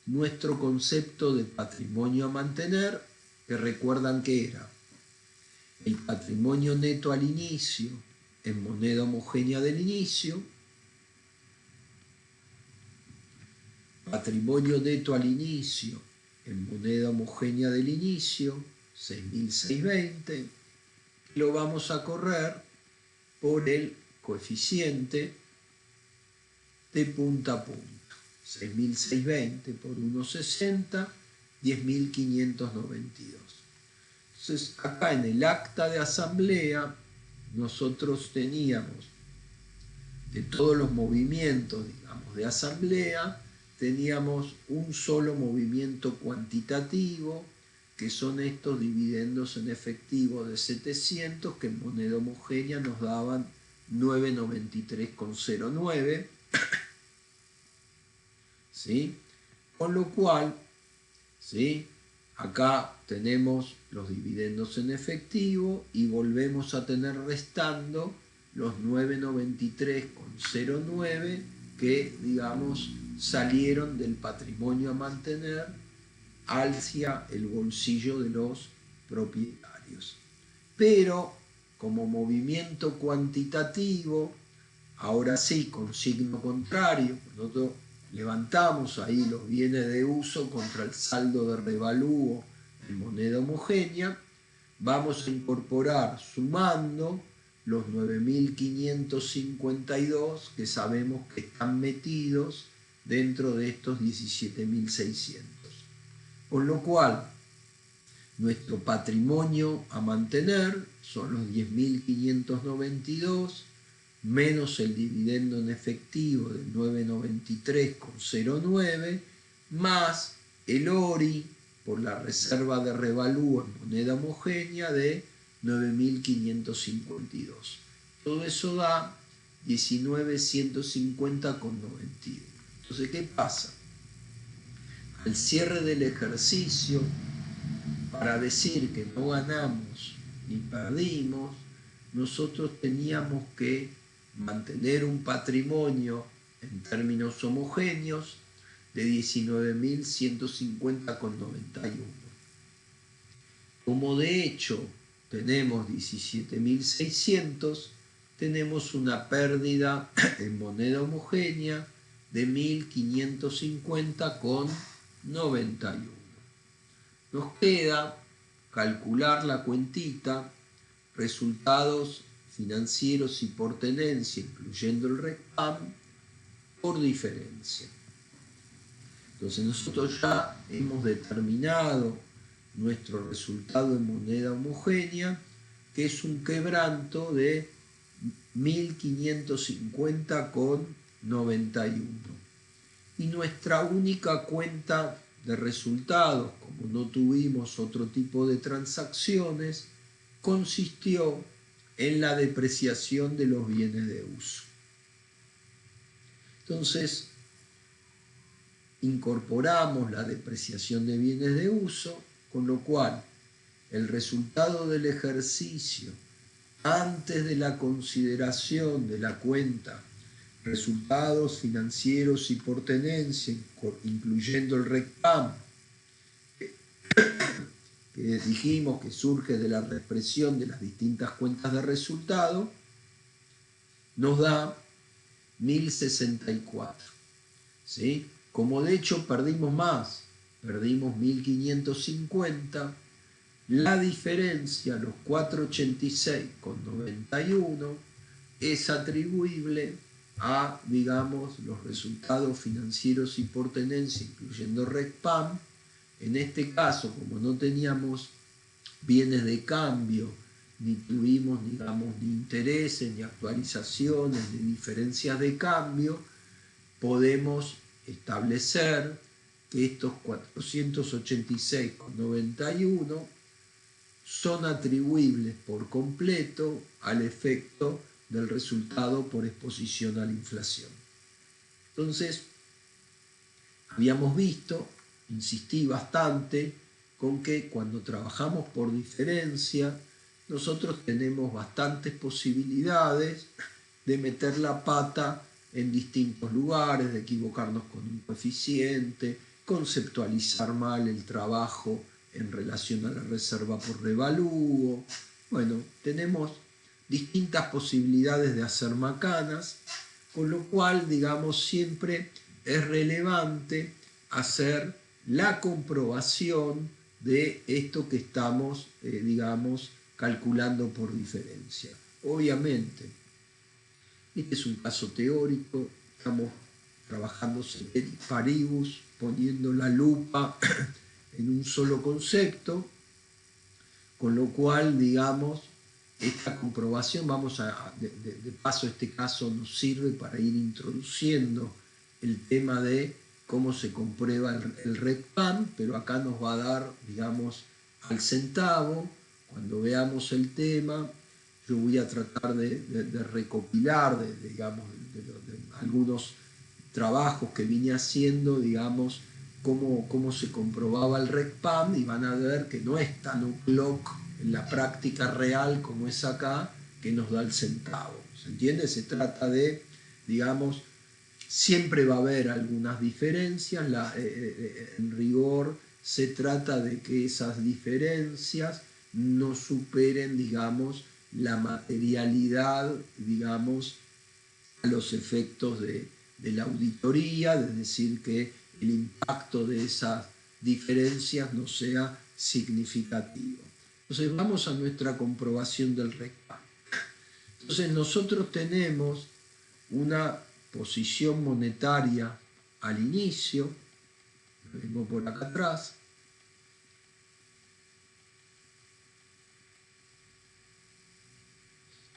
[SPEAKER 1] nuestro concepto de patrimonio a mantener, que recuerdan que era el patrimonio neto al inicio en moneda homogénea del inicio, patrimonio neto al inicio en moneda homogénea del inicio, 6.620, lo vamos a correr por el coeficiente de punta a punta. 6.620 por 1,60, 10.592. Entonces, acá en el acta de asamblea, nosotros teníamos, de todos los movimientos, digamos, de asamblea, teníamos un solo movimiento cuantitativo, que son estos dividendos en efectivo de 700, que en moneda homogénea nos daban 993,09. ¿Sí? Con lo cual, ¿sí?, acá tenemos los dividendos en efectivo y volvemos a tener restando los 993,09 que, digamos, salieron del patrimonio a mantener hacia el bolsillo de los propietarios. Pero como movimiento cuantitativo, ahora sí, con signo contrario, nosotros levantamos ahí los bienes de uso contra el saldo de revalúo en moneda homogénea, vamos a incorporar sumando los 9.552 que sabemos que están metidos dentro de estos 17.600. Con lo cual, nuestro patrimonio a mantener son los 10.592 menos el dividendo en efectivo de 993,09 más el ORI por la reserva de revalúo en moneda homogénea de 9.552. Todo eso da 19.150,91. Entonces, ¿qué pasa? Al cierre del ejercicio, para decir que no ganamos ni perdimos, nosotros teníamos que mantener un patrimonio en términos homogéneos de 19.150,91. Como de hecho tenemos 17.600, tenemos una pérdida en moneda homogénea de 1.550,91. Nos queda calcular la cuentita, resultados financieros y por tenencia, incluyendo el RECPAM, por diferencia. Entonces nosotros ya hemos determinado nuestro resultado en moneda homogénea, que es un quebranto de 1.550,91. Y nuestra única cuenta de resultados, como no tuvimos otro tipo de transacciones, consistió en la depreciación de los bienes de uso. Entonces, incorporamos la depreciación de bienes de uso, con lo cual el resultado del ejercicio, antes de la consideración de la cuenta resultados financieros y por tenencia, incluyendo el RECPAM, que dijimos que surge de la reexpresión de las distintas cuentas de resultado, nos da 1.064. ¿Sí? Como de hecho perdimos más, perdimos 1.550, la diferencia, los 486,91, es atribuible a, digamos, los resultados financieros y por tenencia, incluyendo RECPAM. En este caso, como no teníamos bienes de cambio, ni tuvimos, digamos, ni intereses, ni actualizaciones, ni diferencias de cambio, podemos establecer que estos 486,91 son atribuibles por completo al efecto del resultado por exposición a la inflación. Entonces, habíamos visto, insistí bastante, con que cuando trabajamos por diferencia, nosotros tenemos bastantes posibilidades de meter la pata en distintos lugares, de equivocarnos con un coeficiente, conceptualizar mal el trabajo en relación a la reserva por revalúo. Bueno, tenemos distintas posibilidades de hacer macanas, con lo cual, digamos, siempre es relevante hacer la comprobación de esto que estamos, digamos, calculando por diferencia. Obviamente, este es un caso teórico, estamos trabajando ceteris paribus, poniendo la lupa en un solo concepto, con lo cual, digamos, esta comprobación, de paso este caso nos sirve para ir introduciendo el tema de cómo se comprueba el RECPAM, pero acá nos va a dar, digamos, al centavo. Cuando veamos el tema, yo voy a tratar de recopilar, digamos, de algunos trabajos que vine haciendo, digamos, cómo se comprobaba el RECPAM, y van a ver que no es tan o'clock en la práctica real como es acá, que nos da el centavo. ¿Se entiende? Se trata de, digamos, siempre va a haber algunas diferencias, en rigor se trata de que esas diferencias no superen, digamos, la materialidad, digamos, a los efectos de la auditoría, es decir, que el impacto de esas diferencias no sea significativo. Entonces vamos a nuestra comprobación del RECPAM. Entonces nosotros tenemos una posición monetaria al inicio, vengo por acá atrás,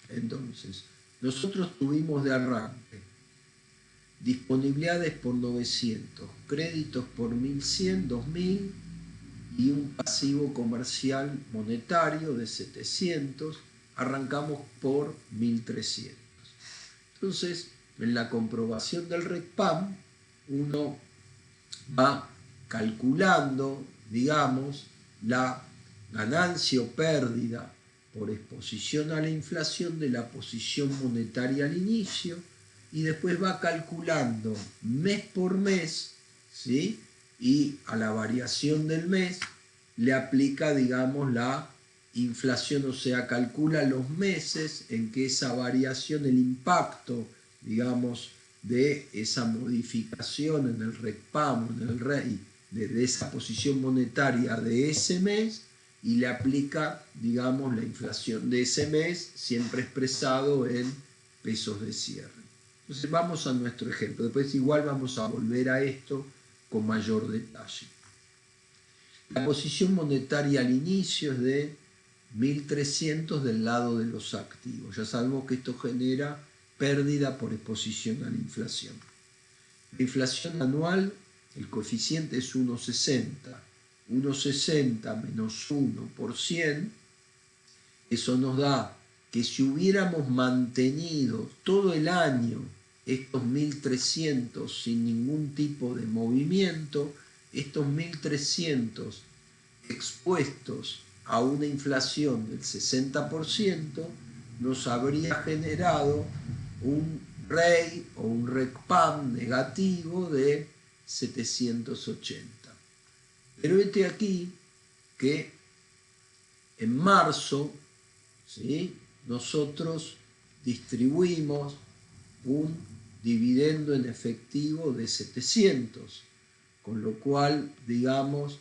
[SPEAKER 1] entonces nosotros tuvimos de arranque disponibilidades por 900, créditos por 1100, 2000 y un pasivo comercial monetario de 700, arrancamos por 1300. Entonces, en la comprobación del RECPAM, uno va calculando, digamos, la ganancia o pérdida por exposición a la inflación de la posición monetaria al inicio, y después va calculando mes por mes, ¿sí? Y a la variación del mes le aplica, digamos, la inflación, o sea, calcula los meses en que esa variación, el impacto, digamos, de esa modificación en el RECPAM, en el REI, de esa posición monetaria de ese mes, y le aplica, digamos, la inflación de ese mes, siempre expresado en pesos de cierre. Entonces vamos a nuestro ejemplo. Después igual vamos a volver a esto con mayor detalle. La posición monetaria al inicio es de 1300 del lado de los activos. Ya sabemos que esto genera pérdida por exposición a la inflación. La inflación anual, el coeficiente es 1,60. 1,60 menos 1 por 100, eso nos da que si hubiéramos mantenido todo el año estos 1300 sin ningún tipo de movimiento, estos 1300 expuestos a una inflación del 60%, nos habría generado un REI o un RECPAM negativo de 780. Pero este aquí que en marzo, ¿sí?, nosotros distribuimos un dividendo en efectivo de 700, con lo cual, digamos,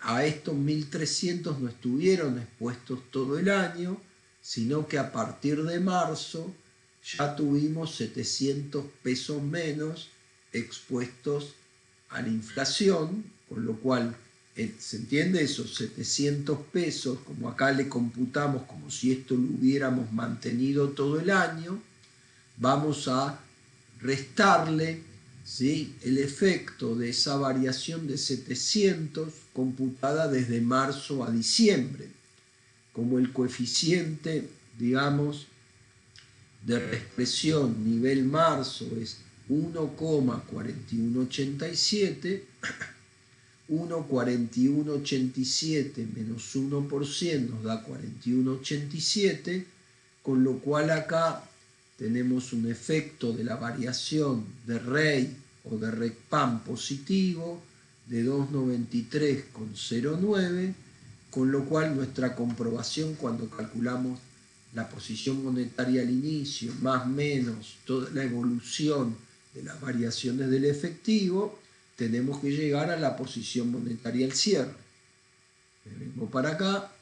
[SPEAKER 1] a estos 1300 no estuvieron expuestos todo el año, sino que a partir de marzo ya tuvimos 700 pesos menos expuestos a la inflación, con lo cual, ¿se entiende? Esos 700 pesos, como acá le computamos como si esto lo hubiéramos mantenido todo el año, vamos a restarle, ¿sí?, el efecto de esa variación de 700 computada desde marzo a diciembre. Como el coeficiente, digamos, de reexpresión nivel marzo es 1,4187, 1,4187 menos 1% nos da 41,87, con lo cual acá tenemos un efecto de la variación de REI o de RECPAM positivo de 293,09, con lo cual nuestra comprobación cuando calculamos la posición monetaria al inicio, más o menos toda la evolución de las variaciones del efectivo, tenemos que llegar a la posición monetaria al cierre. Vengo para acá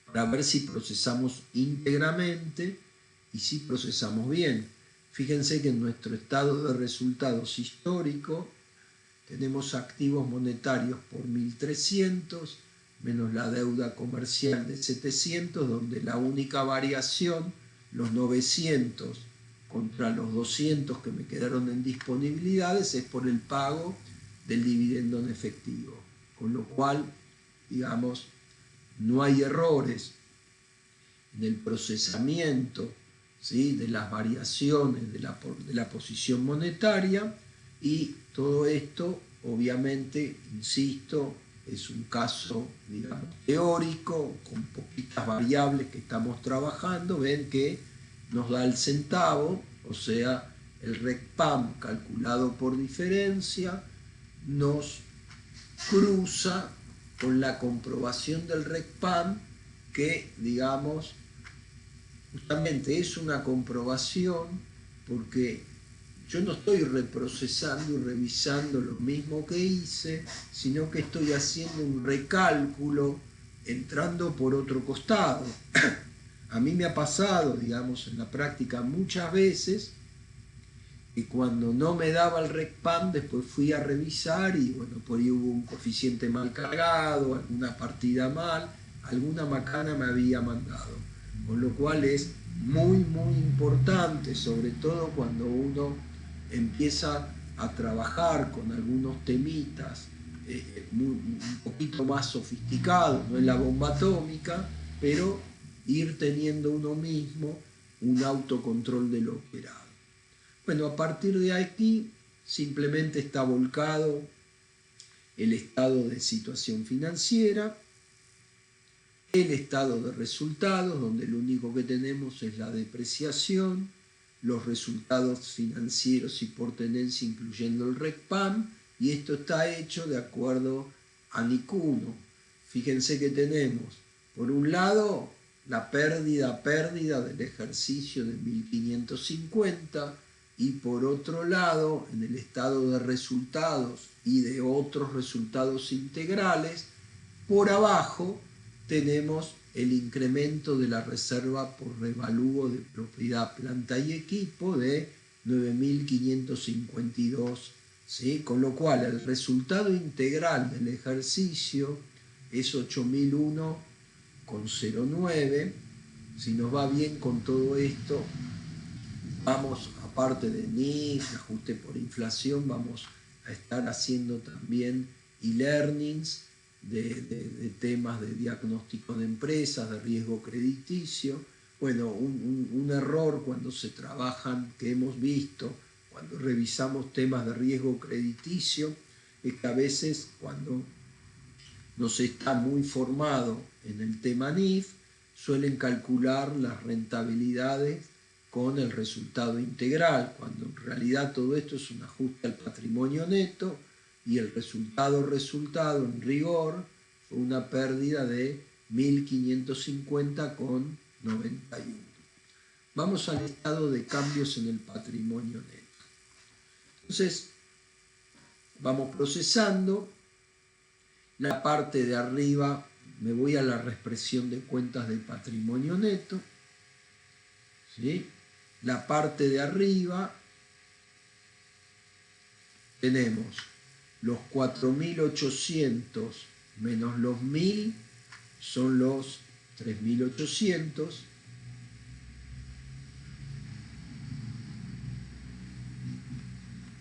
[SPEAKER 1] para ver si procesamos íntegramente y si procesamos bien. Fíjense que en nuestro estado de resultados histórico tenemos activos monetarios por 1.300 menos la deuda comercial de 700, donde la única variación, los 900 contra los 200 que me quedaron en disponibilidades, es por el pago del dividendo en efectivo. Con lo cual, digamos, no hay errores en el procesamiento, ¿sí?, de las variaciones de la posición monetaria, y todo esto, obviamente, insisto, es un caso, digamos, teórico, con poquitas variables que estamos trabajando. Ven que nos da el centavo, o sea, el RECPAM calculado por diferencia, nos cruza con la comprobación del RECPAM, que, digamos, justamente es una comprobación porque yo no estoy reprocesando y revisando lo mismo que hice, sino que estoy haciendo un recálculo entrando por otro costado. A mí me ha pasado, digamos, en la práctica muchas veces, que cuando no me daba el RECPAM, después fui a revisar y bueno, por ahí hubo un coeficiente mal cargado, alguna partida mal, alguna macana me había mandado. Con lo cual es muy, muy importante, sobre todo cuando uno empieza a trabajar con algunos temitas un poquito más sofisticados, no es la bomba atómica, pero ir teniendo uno mismo un autocontrol del operado. Bueno, a partir de aquí simplemente está volcado el estado de situación financiera, el estado de resultados, donde lo único que tenemos es la depreciación, los resultados financieros y por tenencia incluyendo el RECPAM, y esto está hecho de acuerdo a NIC 1. Fíjense que tenemos, por un lado, la pérdida del ejercicio de 1.550, y por otro lado, en el estado de resultados y de otros resultados integrales, por abajo tenemos el incremento de la reserva por revalúo de propiedad, planta y equipo de 9.552, ¿sí? Con lo cual el resultado integral del ejercicio es 8.001,09. Si nos va bien con todo esto, vamos, aparte de NIF, ajuste por inflación, vamos a estar haciendo también e-learnings de temas de diagnóstico de empresas, de riesgo crediticio. Bueno, un error cuando se trabajan, que hemos visto, cuando revisamos temas de riesgo crediticio, es que a veces cuando no se está muy formado en el tema NIF, suelen calcular las rentabilidades con el resultado integral, cuando en realidad todo esto es un ajuste al patrimonio neto, y el resultado en rigor fue una pérdida de 1.550,91. Vamos al estado de cambios en el patrimonio neto. Entonces, vamos procesando. La parte de arriba, me voy a la reexpresión de cuentas de patrimonio neto, ¿sí? La parte de arriba tenemos los 4.800 menos los 1.000, son los 3.800.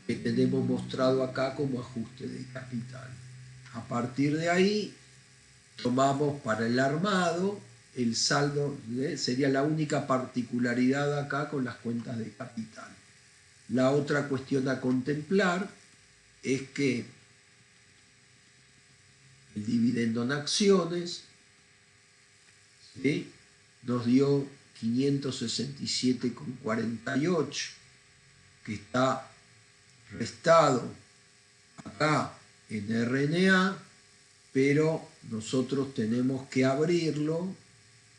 [SPEAKER 1] Que tenemos mostrado acá como ajuste de capital. A partir de ahí, tomamos para el armado el saldo, sería la única particularidad acá con las cuentas de capital. La otra cuestión a contemplar es que el dividendo en acciones, ¿sí?, nos dio 567,48, que está restado acá en RNA, pero nosotros tenemos que abrirlo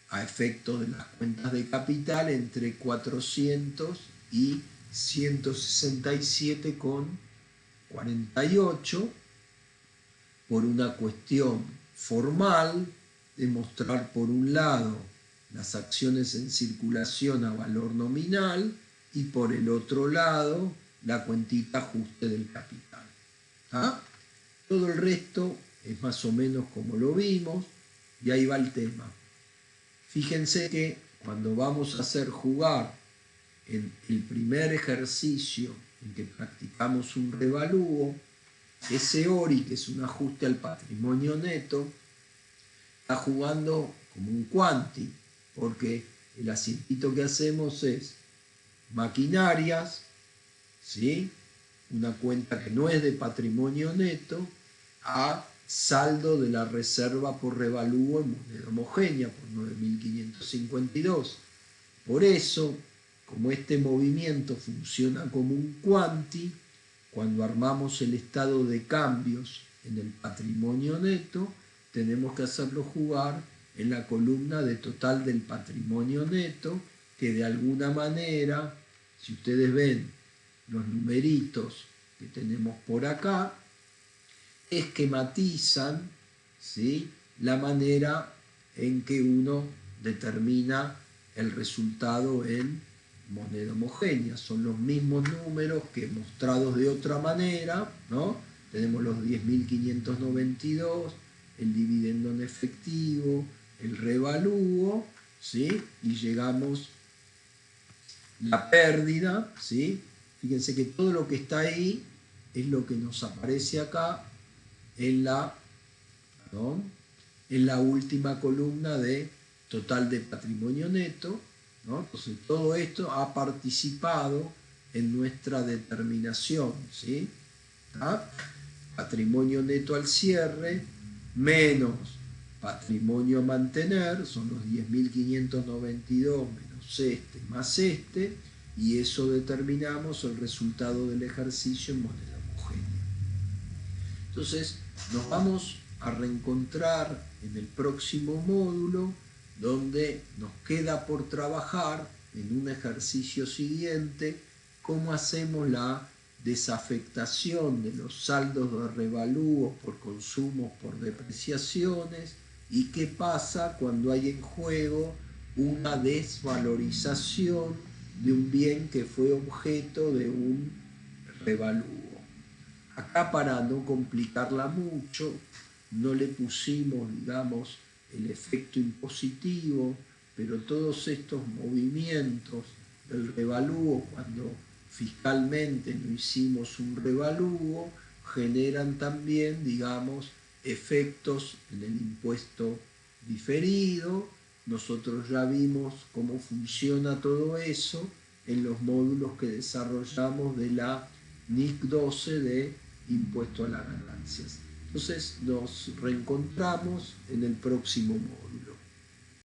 [SPEAKER 1] a efectos de las cuentas de capital entre 400 y 167,48 por una cuestión formal de mostrar por un lado las acciones en circulación a valor nominal y por el otro lado la cuentita ajuste del capital. ¿Ah? Todo el resto es más o menos como lo vimos, y ahí va el tema. Fíjense que cuando vamos a hacer jugar en el primer ejercicio en que practicamos un revalúo, ese ORI, que es un ajuste al patrimonio neto, está jugando como un quanti, porque el asientito que hacemos es maquinarias, ¿sí? Una cuenta que no es de patrimonio neto, a saldo de la reserva por revalúo en moneda homogénea por 9.552. Por eso, como este movimiento funciona como un quanti, cuando armamos el estado de cambios en el patrimonio neto, tenemos que hacerlo jugar en la columna de total del patrimonio neto, que de alguna manera, si ustedes ven los numeritos que tenemos por acá, esquematizan, ¿sí?, la manera en que uno determina el resultado en moneda homogénea. Son los mismos números que mostrados de otra manera, ¿no? Tenemos los 10.592, el dividendo en efectivo, el revalúo, ¿sí? Y llegamos la pérdida, ¿sí? Fíjense que todo lo que está ahí es lo que nos aparece acá en la última columna de total de patrimonio neto, ¿no? Entonces todo esto ha participado en nuestra determinación, ¿sí? ¿Ah? Patrimonio neto al cierre menos patrimonio a mantener, son los 10.592 menos este más este, y eso determinamos el resultado del ejercicio en moneda homogénea. Entonces nos vamos a reencontrar en el próximo módulo, donde nos queda por trabajar en un ejercicio siguiente cómo hacemos la desafectación de los saldos de revalúos por consumos por depreciaciones y qué pasa cuando hay en juego una desvalorización de un bien que fue objeto de un revalúo. Acá, para no complicarla mucho, no le pusimos, digamos, el efecto impositivo, pero todos estos movimientos del revalúo, cuando fiscalmente no hicimos un revalúo, generan también, digamos, efectos en el impuesto diferido. Nosotros ya vimos cómo funciona todo eso en los módulos que desarrollamos de la NIC 12 de impuesto a las ganancias. Entonces nos reencontramos en el próximo módulo.